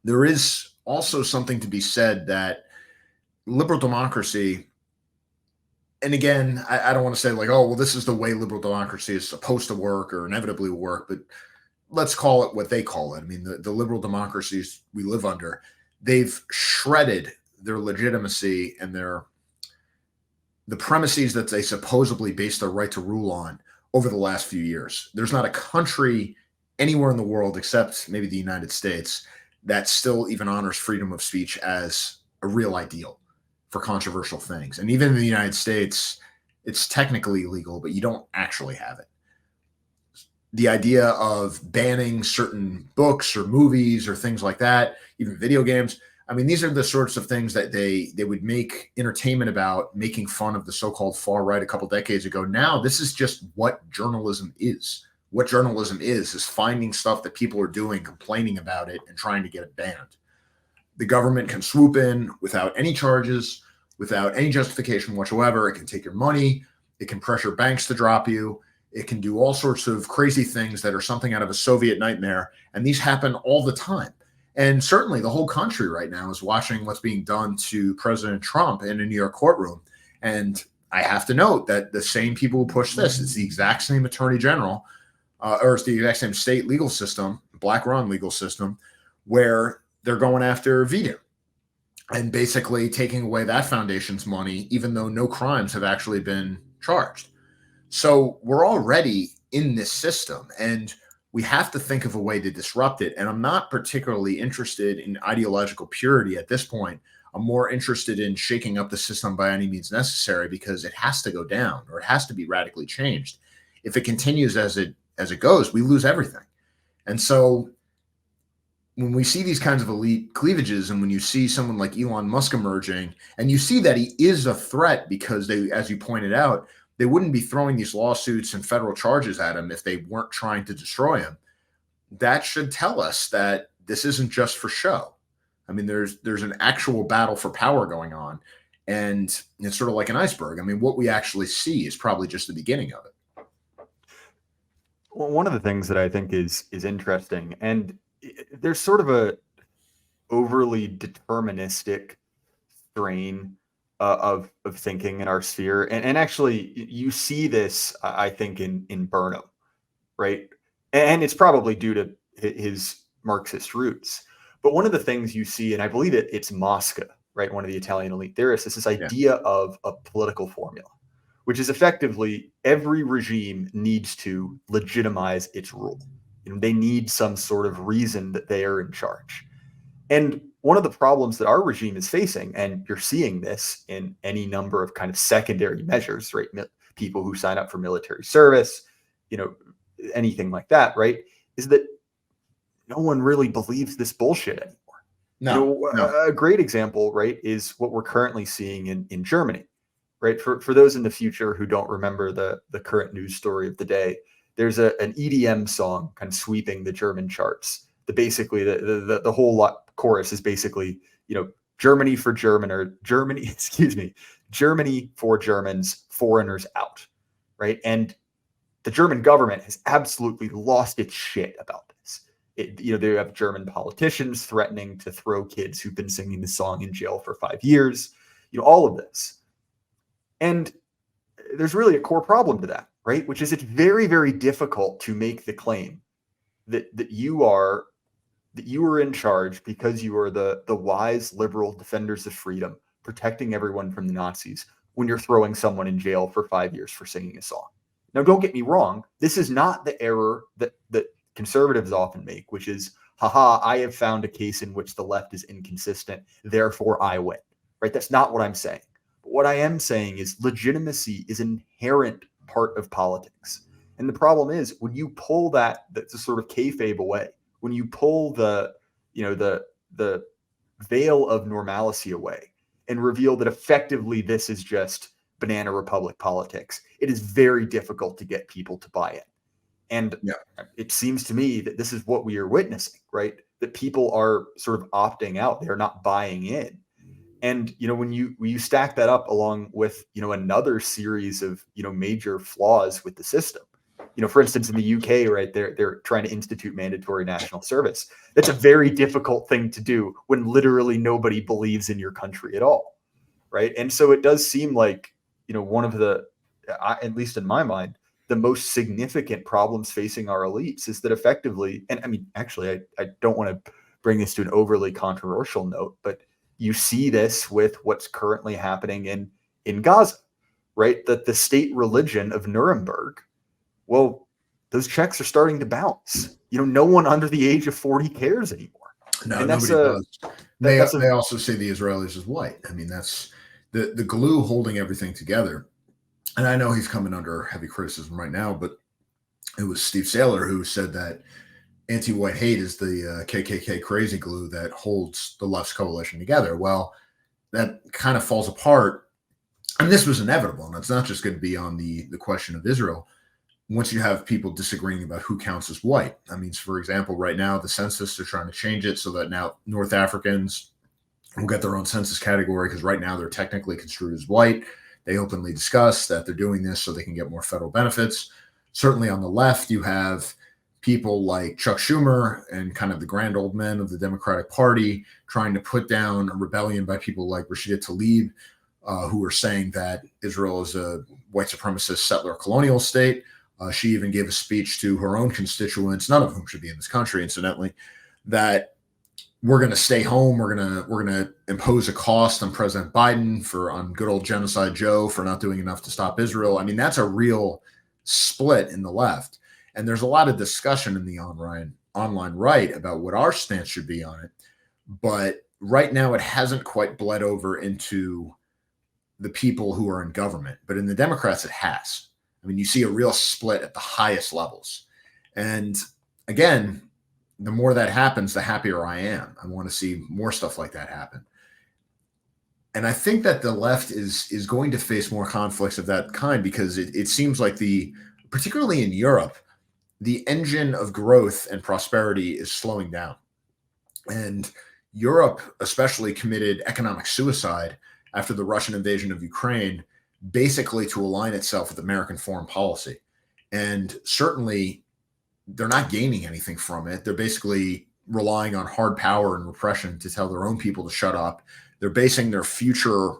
There is also something to be said that liberal democracy, and again, I don't want to say like, oh, well, this is the way liberal democracy is supposed to work or inevitably will work, but let's call it what they call it. I mean, the liberal democracies we live under, they've shredded their legitimacy and the premises that they supposedly base their right to rule on over the last few years. There's not a country anywhere in the world except maybe the United States that still even honors freedom of speech as a real ideal for controversial things. And even in the United States, it's technically illegal, but you don't actually have it. The idea of banning certain books or movies or things like that, even video games. I mean, these are the sorts of things that they would make entertainment about, making fun of the so-called far right a couple decades ago. Now, this is just what journalism is. What journalism is finding stuff that people are doing, complaining about it, and trying to get it banned. The government can swoop in without any charges, without any justification whatsoever. It can take your money. It can pressure banks to drop you. It can do all sorts of crazy things that are something out of a Soviet nightmare. And these happen all the time. And certainly the whole country right now is watching what's being done to President Trump in a New York courtroom. And I have to note that the same people who push this, it's the exact same attorney general, or it's the exact same state legal system, black-run legal system, where they're going after VITA and basically taking away that foundation's money, even though no crimes have actually been charged. So we're already in this system, and we have to think of a way to disrupt it. And I'm not particularly interested in ideological purity at this point. I'm more interested in shaking up the system by any means necessary, because it has to go down, or it has to be radically changed. If it continues as it goes, we lose everything. And so when we see these kinds of elite cleavages, and when you see someone like Elon Musk emerging, and you see that he is a threat, because they, as you pointed out, they wouldn't be throwing these lawsuits and federal charges at him if they weren't trying to destroy him. That should tell us that this isn't just for show. I mean, there's an actual battle for power going on, and it's sort of like an iceberg. I mean, what we actually see is probably just the beginning of it. Well, one of the things that I think is interesting, and there's sort of a overly deterministic strain of thinking in our sphere, and actually you see this, I think, in Burnham, right? And it's probably due to his Marxist roots. But one of the things you see, and I believe it's Mosca, right, one of the Italian elite theorists, is this idea of a political formula, which is effectively every regime needs to legitimize its rule. You know, they need some sort of reason that they are in charge. And one of the problems that our regime is facing, and you're seeing this in any number of kind of secondary measures, right? People who sign up for military service, you know, anything like that, right? Is that no one really believes this bullshit anymore. No. A great example, right, is what we're currently seeing in Germany, right? For those in the future who don't remember the current news story of the day, there's an EDM song kind of sweeping the German charts. Basically the whole chorus is basically, you know, Germany for Germans, foreigners out, right? And the German government has absolutely lost its shit about this. They have German politicians threatening to throw kids who've been singing the song in jail for 5 years, you know, all of this. And there's really a core problem to that, right? Which is it's very, very difficult to make the claim that you are in charge because you are the wise liberal defenders of freedom, protecting everyone from the Nazis, when you're throwing someone in jail for 5 years for singing a song. Now, don't get me wrong. This is not the error that conservatives often make, which is, haha, I have found a case in which the left is inconsistent, therefore I win, right? That's not what I'm saying. But what I am saying is legitimacy is an inherent part of politics. And the problem is when you pull that sort of kayfabe away, when you pull the veil of normalcy away and reveal that effectively this is just banana republic politics, it is very difficult to get people to buy it. And it seems to me that this is what we are witnessing, right? That people are sort of opting out. They're not buying in. And, you know, when you stack that up along with, you know, another series of, you know, major flaws with the system, you know, for instance, in the UK, right, they're trying to institute mandatory national service. That's a very difficult thing to do when literally nobody believes in your country at all, right? And so it does seem like, you know, one of the, at least in my mind, the most significant problems facing our elites is that effectively, and I mean, actually, I don't want to bring this to an overly controversial note, but you see this with what's currently happening in Gaza, right? That the state religion of Nuremberg, well, those checks are starting to bounce. You know, no one under the age of 40 cares anymore. No, And that's nobody does. that's They also say the Israelis is white. I mean, that's the glue holding everything together. And I know he's coming under heavy criticism right now, but it was Steve Saylor who said that anti-white hate is the KKK crazy glue that holds the left's coalition together. Well, that kind of falls apart, and this was inevitable. And it's not just going to be on the question of Israel. Once you have people disagreeing about who counts as white, I mean, for example, right now the census, they're trying to change it so that now North Africans will get their own census category, because right now they're technically construed as white. They openly discuss that they're doing this so they can get more federal benefits. Certainly on the left, you have people like Chuck Schumer and kind of the grand old men of the Democratic Party trying to put down a rebellion by people like Rashida Tlaib, who are saying that Israel is a white supremacist settler colonial state. She even gave a speech to her own constituents, none of whom should be in this country, incidentally, that we're going to stay home. We're going to impose a cost on President Biden on good old Genocide Joe for not doing enough to stop Israel. I mean, that's a real split in the left. And there's a lot of discussion in the online right about what our stance should be on it. But right now, it hasn't quite bled over into the people who are in government. But in the Democrats, it has. I mean, you see a real split at the highest levels. And again, the more that happens, the happier I am. I want to see more stuff like that happen. And I think that the left is going to face more conflicts of that kind, because it seems like particularly in Europe, the engine of growth and prosperity is slowing down. And Europe especially committed economic suicide after the Russian invasion of Ukraine, basically to align itself with American foreign policy. And certainly they're not gaining anything from it. They're basically relying on hard power and repression to tell their own people to shut up. They're basing their future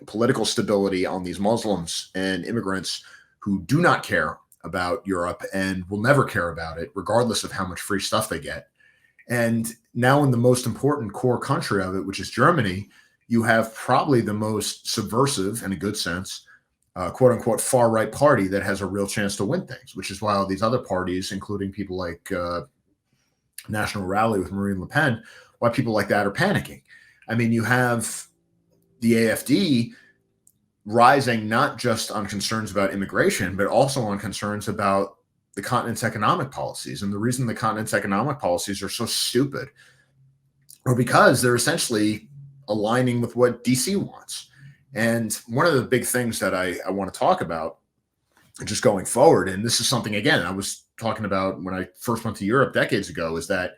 political stability on these Muslims and immigrants who do not care about Europe and will never care about it, regardless of how much free stuff they get. And now in the most important core country of it, which is Germany, you have probably the most subversive, in a good sense, quote unquote, far right party that has a real chance to win things, which is why all these other parties, including people like National Rally with Marine Le Pen, why people like that are panicking. I mean, you have the AfD rising not just on concerns about immigration, but also on concerns about the continent's economic policies. And the reason the continent's economic policies are so stupid are because they're essentially aligning with what DC wants. And one of the big things that I want to talk about just going forward, and this is something, again, I was talking about when I first went to Europe decades ago, is that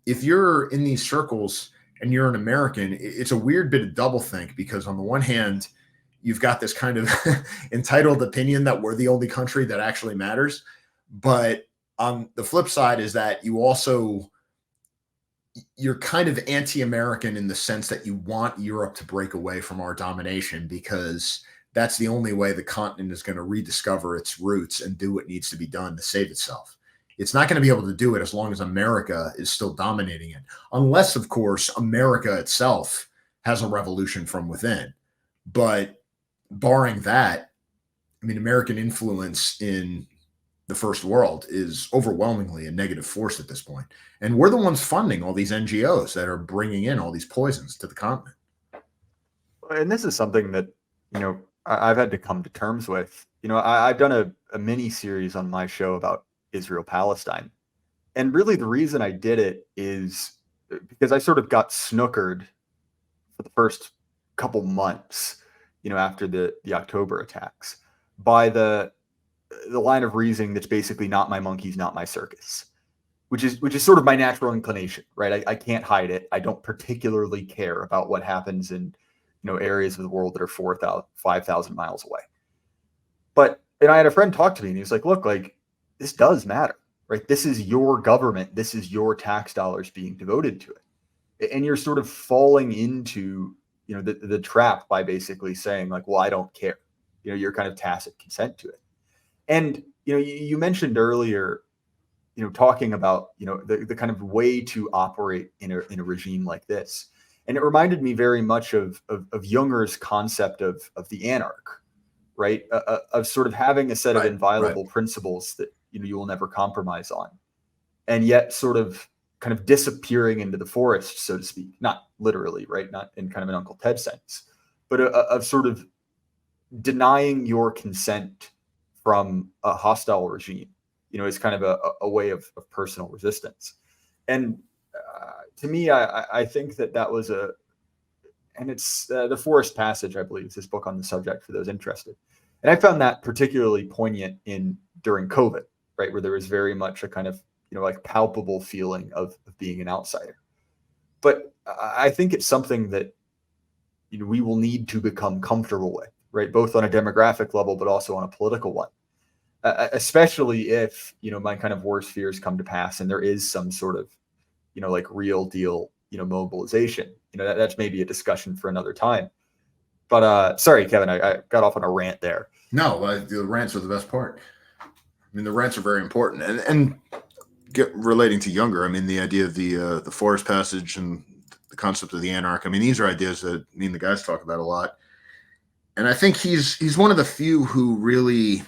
if you're in these circles and you're an American, it's a weird bit of doublethink, because on the one hand, you've got this kind of entitled opinion that we're the only country that actually matters. But on the flip side is that you're kind of anti-American in the sense that you want Europe to break away from our domination, because that's the only way the continent is going to rediscover its roots and do what needs to be done to save itself. It's not going to be able to do it as long as America is still dominating it, unless, of course, America itself has a revolution from within. But barring that, I mean, American influence in the first world is overwhelmingly a negative force at this point. And we're the ones funding all these NGOs that are bringing in all these poisons to the continent. And this is something that, I've had to come to terms with. I've done a mini series on my show about Israel-Palestine. And really the reason I did it is because I sort of got snookered for the first couple months, after the October attacks, by the line of reasoning that's basically not my monkeys, not my circus, which is sort of my natural inclination, right? I can't hide it. I don't particularly care about what happens in areas of the world that are 4,000, 5,000 miles away. But I had a friend talk to me, and he was like, "Look, like, this does matter, right? This is your government. This is your tax dollars being devoted to it, and you're sort of falling into the trap by basically saying, like, well, I don't care. You're kind of tacit consent to it." And you mentioned earlier, talking about the kind of way to operate in a regime like this, and it reminded me very much of Junger's concept of the anarch, right? Of sort of having a set of inviolable principles that you will never compromise on, and yet sort of kind of disappearing into the forest, so to speak, not literally, right? Not in kind of an Uncle Ted sense, but of sort of denying your consent from a hostile regime, is kind of a way of personal resistance. And to me, I think that was and it's The Forest Passage, I believe, is this book on the subject for those interested. And I found that particularly poignant during COVID, right, where there was very much a kind of, like palpable feeling of being an outsider. But I think it's something that, we will need to become comfortable with, right, both on a demographic level, but also on a political one. Especially if, my kind of worst fears come to pass and there is some sort of, like real deal, mobilization. That's maybe a discussion for another time. But sorry, Kevin, I got off on a rant there. No, the rants are the best part. I mean, the rants are very important, and relating to Younger. I mean, the idea of the Forest Passage and the concept of the anarch. I mean, these are ideas that me and the guys talk about a lot. And I think he's one of the few who really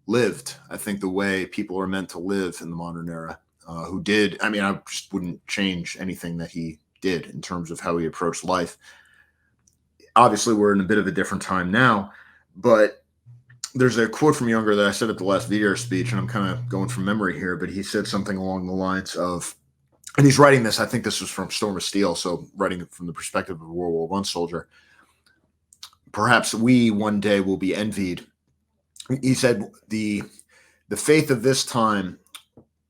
lived, I think, the way people are meant to live in the modern era. Who did? I mean, I just wouldn't change anything that he did in terms of how he approached life. Obviously, we're in a bit of a different time now, but there's a quote from Younger that I said at the last video speech, and I'm kind of going from memory here, but he said something along the lines of, and he's writing this, I think this was from Storm of Steel, so writing it from the perspective of a World War I soldier. Perhaps we one day will be envied. He said the faith of this time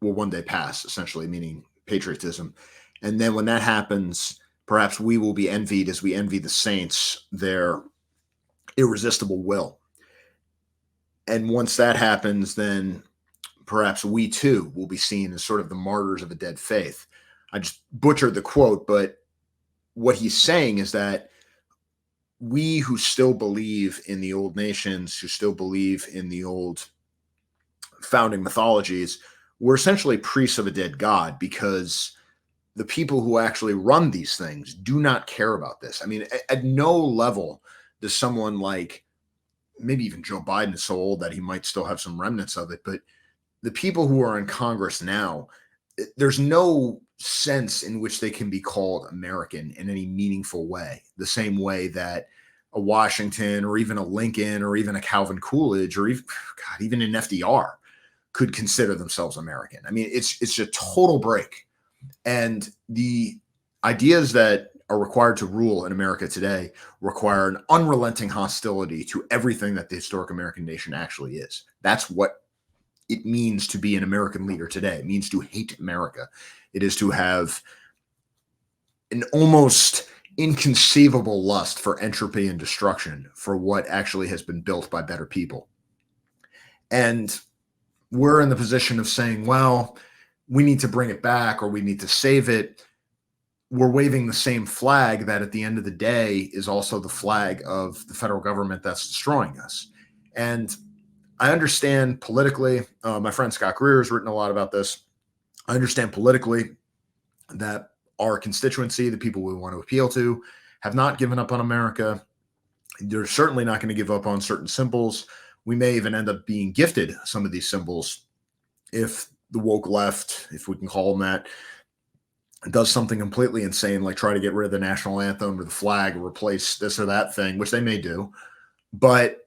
will one day pass, essentially meaning patriotism. And then when that happens, perhaps we will be envied as we envy the saints their irresistible will. And once that happens, then perhaps we too will be seen as sort of the martyrs of a dead faith. I just butchered the quote, but what he's saying is that we who still believe in the old nations, who still believe in the old founding mythologies, we're essentially priests of a dead god, because the people who actually run these things do not care about this. I mean, at no level does someone like, maybe even Joe Biden is so old that he might still have some remnants of it, but the people who are in Congress now, there's no sense in which they can be called American in any meaningful way, the same way that a Washington or even a Lincoln or even a Calvin Coolidge or even an FDR could consider themselves American. I mean, it's a total break. And the ideas that are required to rule in America today require an unrelenting hostility to everything that the historic American nation actually is. That's what it means to be an American leader today. It means to hate America. It is to have an almost inconceivable lust for entropy and destruction for what actually has been built by better people. And we're in the position of saying, well, we need to bring it back or we need to save it. We're waving the same flag that at the end of the day is also the flag of the federal government that's destroying us. And I understand politically, my friend Scott Greer has written a lot about this. I understand politically that our constituency, the people we want to appeal to, have not given up on America. They're certainly not going to give up on certain symbols. We may even end up being gifted some of these symbols if the woke left, if we can call them that, does something completely insane, like try to get rid of the national anthem or the flag or replace this or that thing, which they may do. But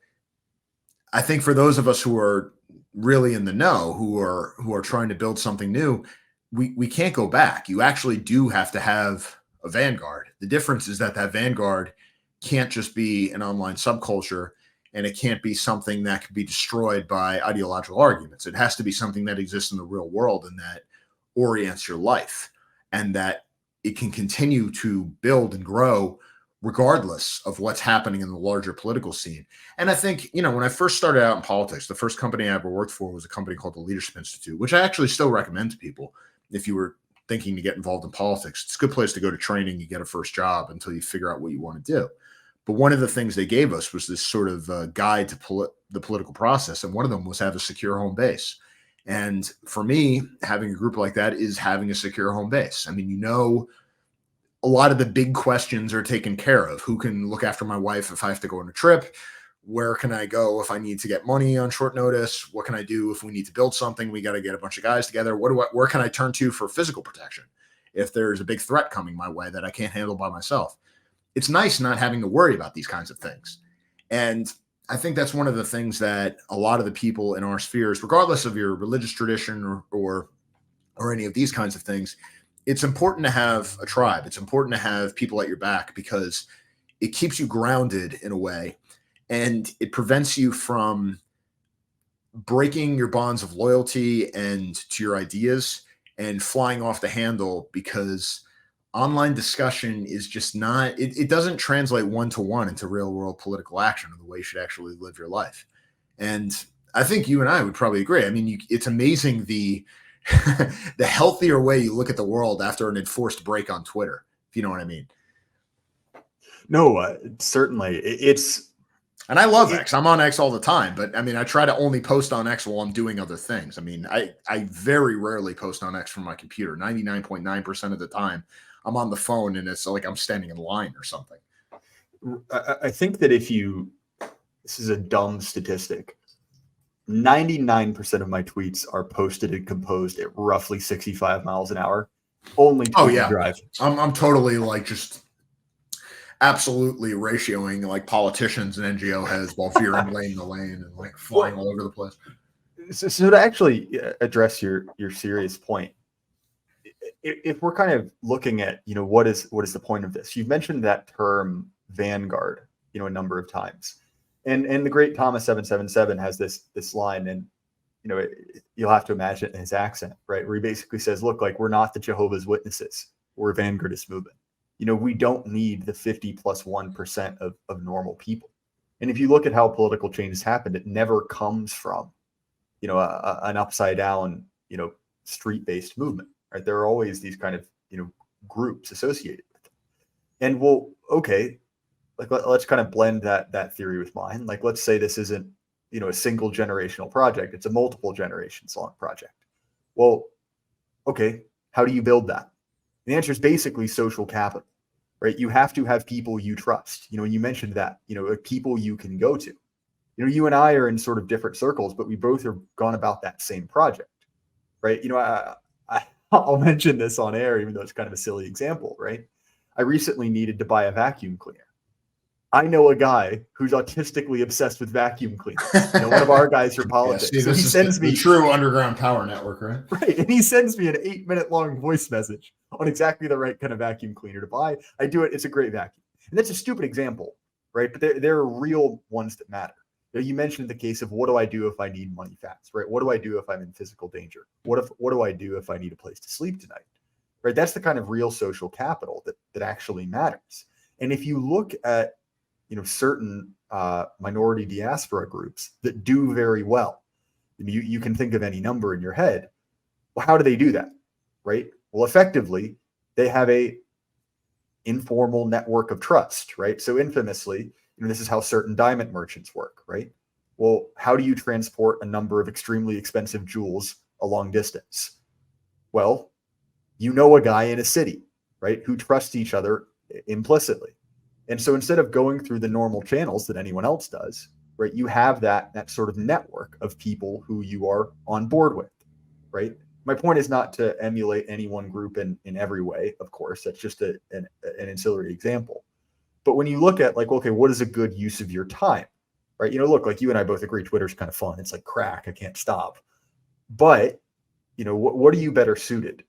I think for those of us who are really in the know, who are trying to build something new, we can't go back. You actually do have to have a vanguard. The difference is that vanguard can't just be an online subculture, and it can't be something that can be destroyed by ideological arguments. It has to be something that exists in the real world and that orients your life, and that it can continue to build and grow regardless of what's happening in the larger political scene. And I think, when I first started out in politics, the first company I ever worked for was a company called the Leadership Institute, which I actually still recommend to people. If you were thinking to get involved in politics, it's a good place to go to training. You get a first job until you figure out what you want to do. But one of the things they gave us was this sort of guide to the political process. And one of them was have a secure home base. And for me, having a group like that is having a secure home base. I mean, a lot of the big questions are taken care of. Who can look after my wife if I have to go on a trip? where can I go if I need to get money on short notice? What can I do if we need to build something? We got to get a bunch of guys together. Where can I turn to for physical protection if there's a big threat coming my way that I can't handle by myself? It's nice not having to worry about these kinds of things. And I think that's one of the things that a lot of the people in our spheres, regardless of your religious tradition or any of these kinds of things, it's important to have a tribe. It's important to have people at your back because it keeps you grounded in a way, and it prevents you from breaking your bonds of loyalty and to your ideas and flying off the handle, because online discussion is just not, it doesn't translate one-to-one into real world political action or the way you should actually live your life. And I think you and I would probably agree. I mean, it's amazing the healthier way you look at the world after an enforced break on Twitter, if you know what I mean. No, certainly. And I love X. I'm on X all the time, but I mean, I try to only post on X while I'm doing other things. I mean, I very rarely post on X from my computer. 99.9% of the time I'm on the phone and it's like I'm standing in line or something. I think that this is a dumb statistic, 99% of my tweets are posted and composed at roughly 65 miles an hour. Only drive. I'm totally like just absolutely ratioing like politicians and NGO heads while veering lane to lane and like flying all over the place. So to actually address your serious point, if we're kind of looking at, what is the point of this? You've mentioned that term vanguard, a number of times. And the great Thomas 777 has this line, and you'll have to imagine his accent, right? Where he basically says, look, like, we're not the Jehovah's Witnesses, we're a vanguardist movement. We don't need the 50+1% of normal people. And if you look at how political change has happened, it never comes from, an upside down, street-based movement, right? There are always these kind of, groups associated with them. And well, okay, like let's kind of blend that theory with mine. Like, let's say this isn't, a single generational project. It's a multiple generations long project. Well, okay, how do you build that? The answer is basically social capital, right? You have to have people you trust. You mentioned that, people you can go to. You and I are in sort of different circles, but we both have gone about that same project, right? I'll mention this on air, even though it's kind of a silly example, right? I recently needed to buy a vacuum cleaner. I know a guy who's autistically obsessed with vacuum cleaners. One of our guys for politics. Yeah, see, so he sends me the true underground power network, right? Right, and he sends me an 8-minute long voice message on exactly the right kind of vacuum cleaner to buy. I do it. It's a great vacuum, and that's a stupid example, right? But there are real ones that matter. You mentioned the case of, what do I do if I need money fast, right? What do I do if I'm in physical danger? What do I do if I need a place to sleep tonight, right? That's the kind of real social capital that actually matters. And if you look at certain minority diaspora groups that do very well, you can think of any number in your head. Well, how do they do that, right? Well, effectively, they have a informal network of trust, right? So infamously, this is how certain diamond merchants work, right? Well, how do you transport a number of extremely expensive jewels a long distance? Well, a guy in a city, right, who trusts each other implicitly. And so instead of going through the normal channels that anyone else does, right, you have that sort of network of people who you are on board with, right? My point is not to emulate any one group in every way, of course. That's just an ancillary example. But when you look at, like, okay, what is a good use of your time, right? Look, like, you and I both agree, Twitter's kind of fun. It's like crack. I can't stop. But, what are you better suited?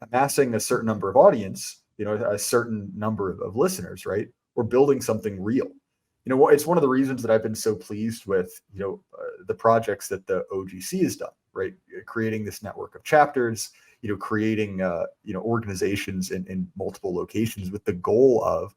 Amassing a certain number of audience, a certain number of listeners, right? Or building something real. It's one of the reasons that I've been so pleased with, the projects that the OGC has done, right? Creating this network of chapters, creating, organizations in multiple locations with the goal of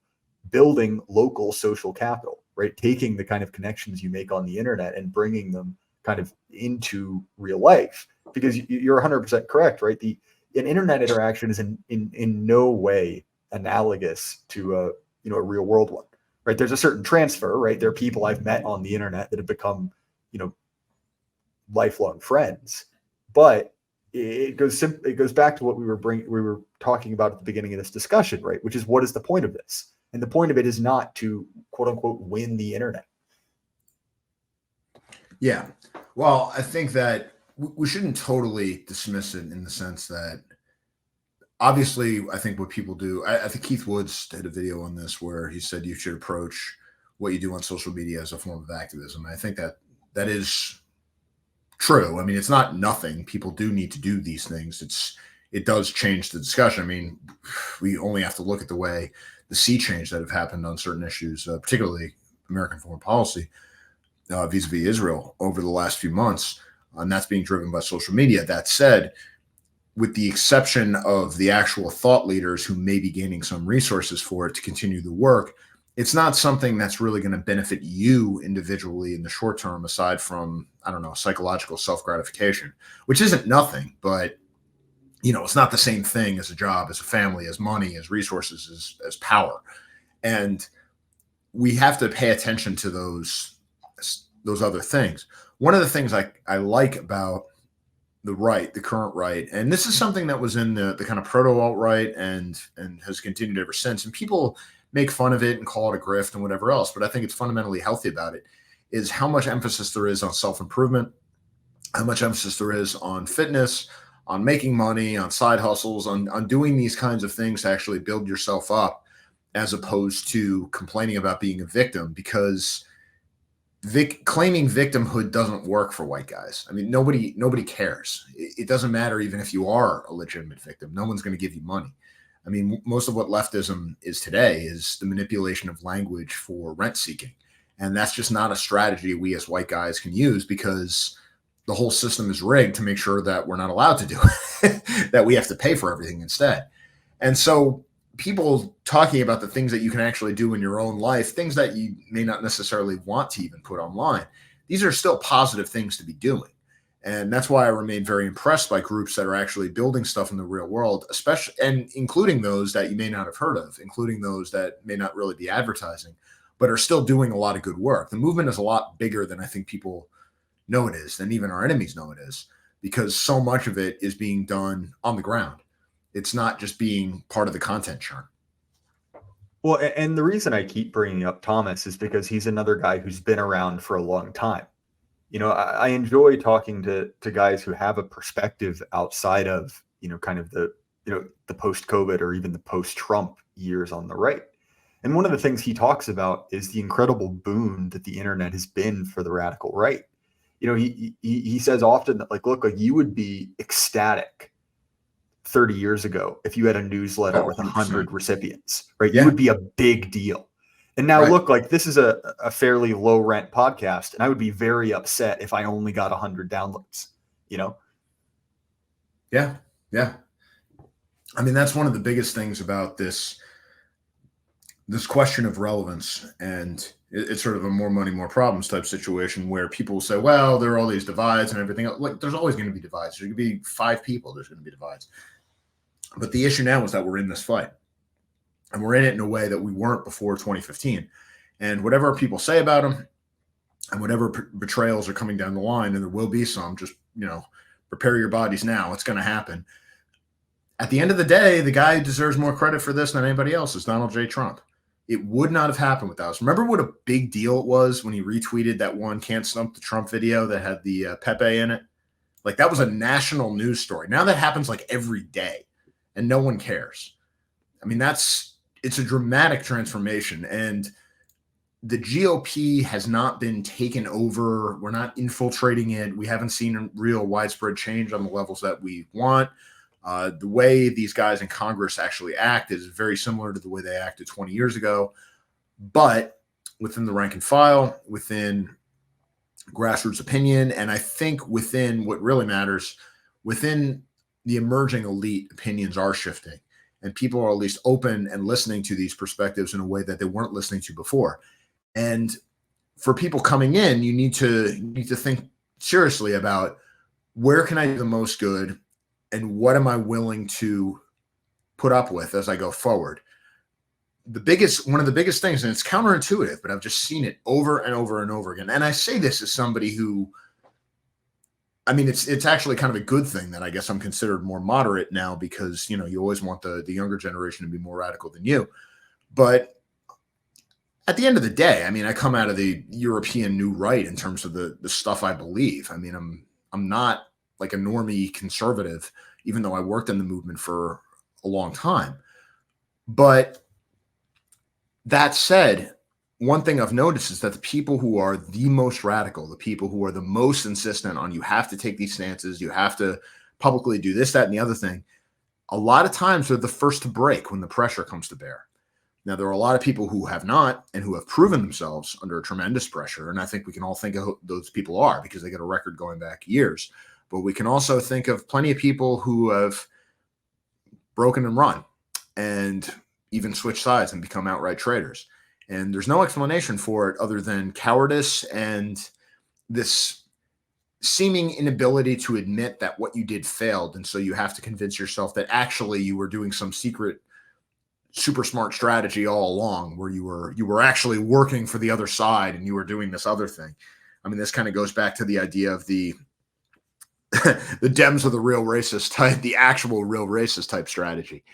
building local social capital, right? Taking the kind of connections you make on the internet and bringing them kind of into real life, because you're 100% correct, right? An internet interaction is in no way analogous to a real world one, right? There's a certain transfer, right? There are people I've met on the internet that have become, lifelong friends, but it goes back to what we were talking about at the beginning of this discussion, right? Which is, what is the point of this? And the point of it is not to, quote unquote, win the internet. Yeah. Well, I think that we shouldn't totally dismiss it in the sense that obviously, I think what people do, I think Keith Woods did a video on this where he said you should approach what you do on social media as a form of activism. And I think that that is true. I mean, it's not nothing. People do need to do these things. It does change the discussion. I mean, we only have to look at the way the sea change that have happened on certain issues, particularly American foreign policy vis-a-vis Israel over the last few months, and that's being driven by social media. That said, with the exception of the actual thought leaders who may be gaining some resources for it to continue the work, it's not something that's really going to benefit you individually in the short term, aside from, I don't know, psychological self-gratification, which isn't nothing, but it's not the same thing as a job, as a family, as money, as resources, as power. And we have to pay attention to those other things. One of the things I like about the right, the current right, and this is something that was in the kind of proto-alt-right and has continued ever since, and people make fun of it and call it a grift and whatever else, but I think it's fundamentally healthy about it, is how much emphasis there is on self-improvement, how much emphasis there is on fitness, on making money, on side hustles, on doing these kinds of things to actually build yourself up, as opposed to complaining about being a victim, because claiming victimhood doesn't work for white guys. I mean, nobody cares. It doesn't matter even if you are a legitimate victim. No one's going to give you money. I mean, most of what leftism is today is the manipulation of language for rent seeking. And that's just not a strategy we as white guys can use, because the whole system is rigged to make sure that we're not allowed to do it, that we have to pay for everything instead. And so people talking about the things that you can actually do in your own life, things that you may not necessarily want to even put online, these are still positive things to be doing. And that's why I remain very impressed by groups that are actually building stuff in the real world, especially, and including those that you may not have heard of, including those that may not really be advertising, but are still doing a lot of good work. The movement is a lot bigger than I think people know it is, than even our enemies know it is, because so much of it is being done on the ground. It's not just being part of the content churn. Well, and the reason I keep bringing up Thomas is because he's another guy who's been around for a long time. I enjoy talking to guys who have a perspective outside of, kind of the post-COVID or even the post-Trump years on the right. And one of the things he talks about is the incredible boon that the internet has been for the radical right. He says often that, look, you would be ecstatic 30 years ago if you had a newsletter with 100 recipients, right? Yeah. You would be a big deal. And now look, this is a fairly low rent podcast, and I would be very upset if I only got 100 downloads, Yeah. I mean, that's one of the biggest things about this question of relevance, and it's sort of a more money, more problems type situation where people will say, well, there are all these divides and everything else. There's always going to be divides. There's going to be 5 people. There's going to be divides. But the issue now is that we're in this fight, and we're in it in a way that we weren't before 2015. And whatever people say about them and whatever betrayals are coming down the line, and there will be some, just, prepare your bodies now. It's going to happen. At the end of the day, the guy who deserves more credit for this than anybody else is Donald J. Trump. It would not have happened without us. Remember what a big deal it was when he retweeted that one Can't Stump the Trump video that had the Pepe in it? That was a national news story. Now that happens every day, and no one cares. I mean, it's a dramatic transformation, and the GOP has not been taken over. We're not infiltrating it. We haven't seen a real widespread change on the levels that we want. The way these guys in Congress actually act is very similar to the way they acted 20 years ago, but within the rank and file, within grassroots opinion, and I think within what really matters, within the emerging elite, opinions are shifting, and people are at least open and listening to these perspectives in a way that they weren't listening to before. And for people coming in, you need to think seriously about, where can I do the most good, and what am I willing to put up with as I go forward? One of the biggest things, and it's counterintuitive, but I've just seen it over and over and over again. And I say this as somebody who, I mean, it's actually kind of a good thing that I guess I'm considered more moderate now, because, you always want the younger generation to be more radical than you. But at the end of the day, I mean, I come out of the European New Right in terms of the stuff I believe. I mean, I'm not like a normie conservative, even though I worked in the movement for a long time. But that said, one thing I've noticed is that the people who are the most radical, the people who are the most insistent on you have to take these stances, you have to publicly do this, that, and the other thing, a lot of times they're the first to break when the pressure comes to bear. Now, there are a lot of people who have not and who have proven themselves under tremendous pressure. And I think we can all think of those people are because they get a record going back years. But we can also think of plenty of people who have broken and run and even switch sides and become outright traitors. And there's no explanation for it other than cowardice and this seeming inability to admit that what you did failed. And so you have to convince yourself that actually you were doing some secret, super smart strategy all along where you were actually working for the other side and you were doing this other thing. I mean, this kind of goes back to the idea of the Dems are the real racist type, the actual real racist type strategy.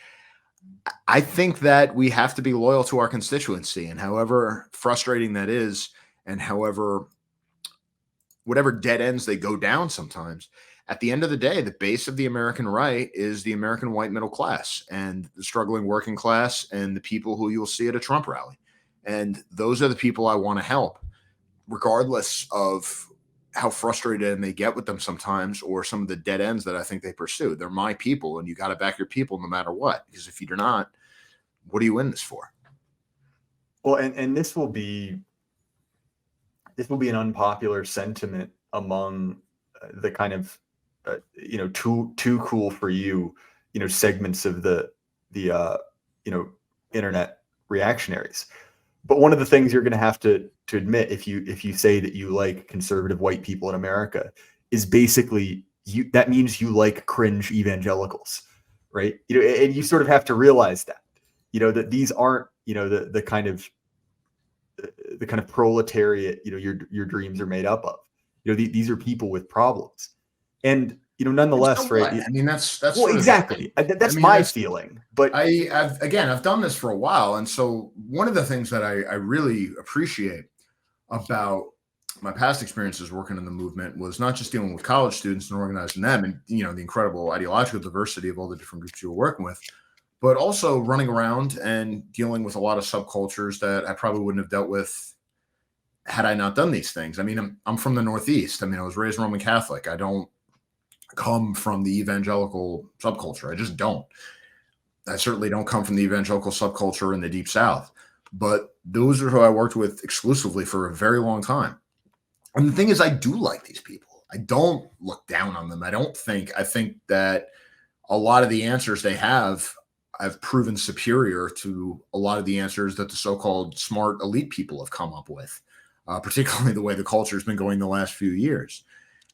I think that we have to be loyal to our constituency, and however frustrating that is, and however whatever dead ends they go down sometimes, at the end of the day, the base of the American right is the American white middle class and the struggling working class and the people who you'll see at a Trump rally. And those are the people I want to help, regardless of how frustrated they get with them sometimes or some of the dead ends that I think they pursue. They're my people, and you got to back your people no matter what, because if you're not, what are you in this for? Well, and this will be an unpopular sentiment among the kind of too cool for you segments of the internet reactionaries. But one of the things you're going to have to admit if you say that you like conservative white people in America is basically that means you like cringe evangelicals, right? And you sort of have to realize that that these aren't the kind of proletariat your dreams are made up of. These are people with problems, and nonetheless, right? I mean, that's well, exactly. That's my feeling. But I've done this for a while, and so one of the things that I really appreciate about my past experiences working in the movement was not just dealing with college students and organizing them, and the incredible ideological diversity of all the different groups you were working with, but also running around and dealing with a lot of subcultures that I probably wouldn't have dealt with had I not done these things. I mean, I'm from the Northeast. I mean, I was raised Roman Catholic. I don't come from the evangelical subculture. I just don't. I certainly don't come from the evangelical subculture in the Deep South. But those are who I worked with exclusively for a very long time. And the thing is, I do like these people. I don't look down on them. I think that a lot of the answers they have, I've proven superior to a lot of the answers that the so-called smart elite people have come up with, particularly the way the culture has been going the last few years.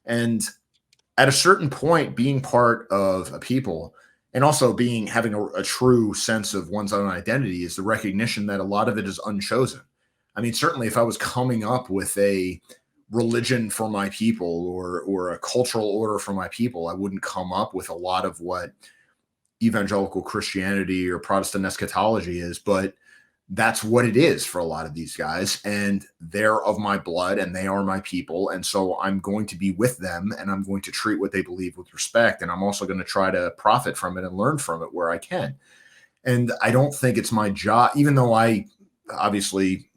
And at a certain point, being part of a people and also having a true sense of one's own identity is the recognition that a lot of it is unchosen. I mean, certainly if I was coming up with a religion for my people or a cultural order for my people, I wouldn't come up with a lot of what evangelical Christianity or Protestant eschatology is, but that's what it is for a lot of these guys. And they're of my blood and they are my people. And so I'm going to be with them and I'm going to treat what they believe with respect. And I'm also going to try to profit from it and learn from it where I can. And I don't think it's my job, even though I obviously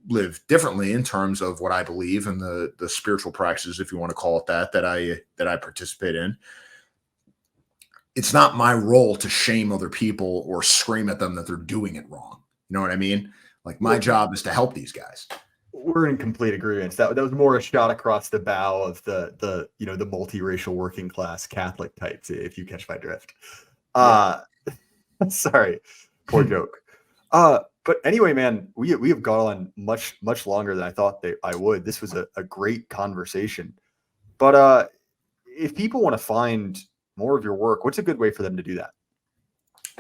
live differently in terms of what I believe and the spiritual practices, if you want to call it that I participate in. It's not my role to shame other people or scream at them that they're doing it wrong. You know what I mean? Like my job is to help these guys. We're in complete agreement. That was more a shot across the bow of the multiracial working class Catholic types, if you catch my drift. Sorry, poor joke. But anyway, man, we have gone on much longer than I thought I would. This was a great conversation. But if people want to find more of your work, what's a good way for them to do that?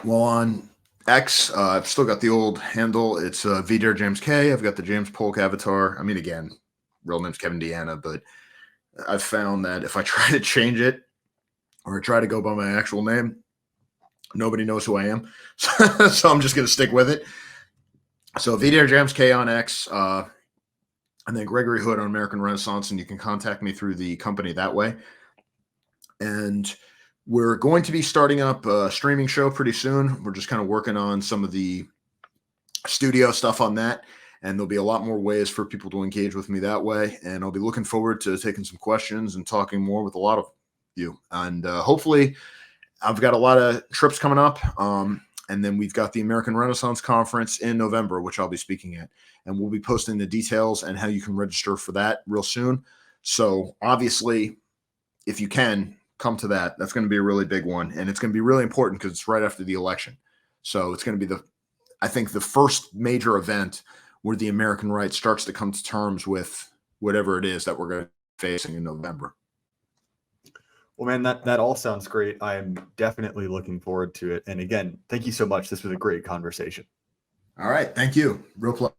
Well, on X, I've still got the old handle. It's VDare James K. I've got the James Polk avatar. I mean, again, real name's Kevin Deanna, but I've found that if I try to change it or try to go by my actual name, nobody knows who I am. So I'm just going to stick with it. So VDR Jams K on X, and then Gregory Hood on American Renaissance, and you can contact me through the company that way. And we're going to be starting up a streaming show pretty soon. We're just kind of working on some of the studio stuff on that, and there'll be a lot more ways for people to engage with me that way. And I'll be looking forward to taking some questions and talking more with a lot of you. And hopefully, I've got a lot of trips coming up. And then we've got the American Renaissance Conference in November, which I'll be speaking at. And we'll be posting the details and how you can register for that real soon. So obviously, if you can, come to that. That's going to be a really big one. And it's going to be really important because it's right after the election. So it's going to be I think the first major event where the American right starts to come to terms with whatever it is that we're going to be facing in November. Well, man, that all sounds great. I'm definitely looking forward to it. And again, thank you so much. This was a great conversation. All right. Thank you. Real pleasure.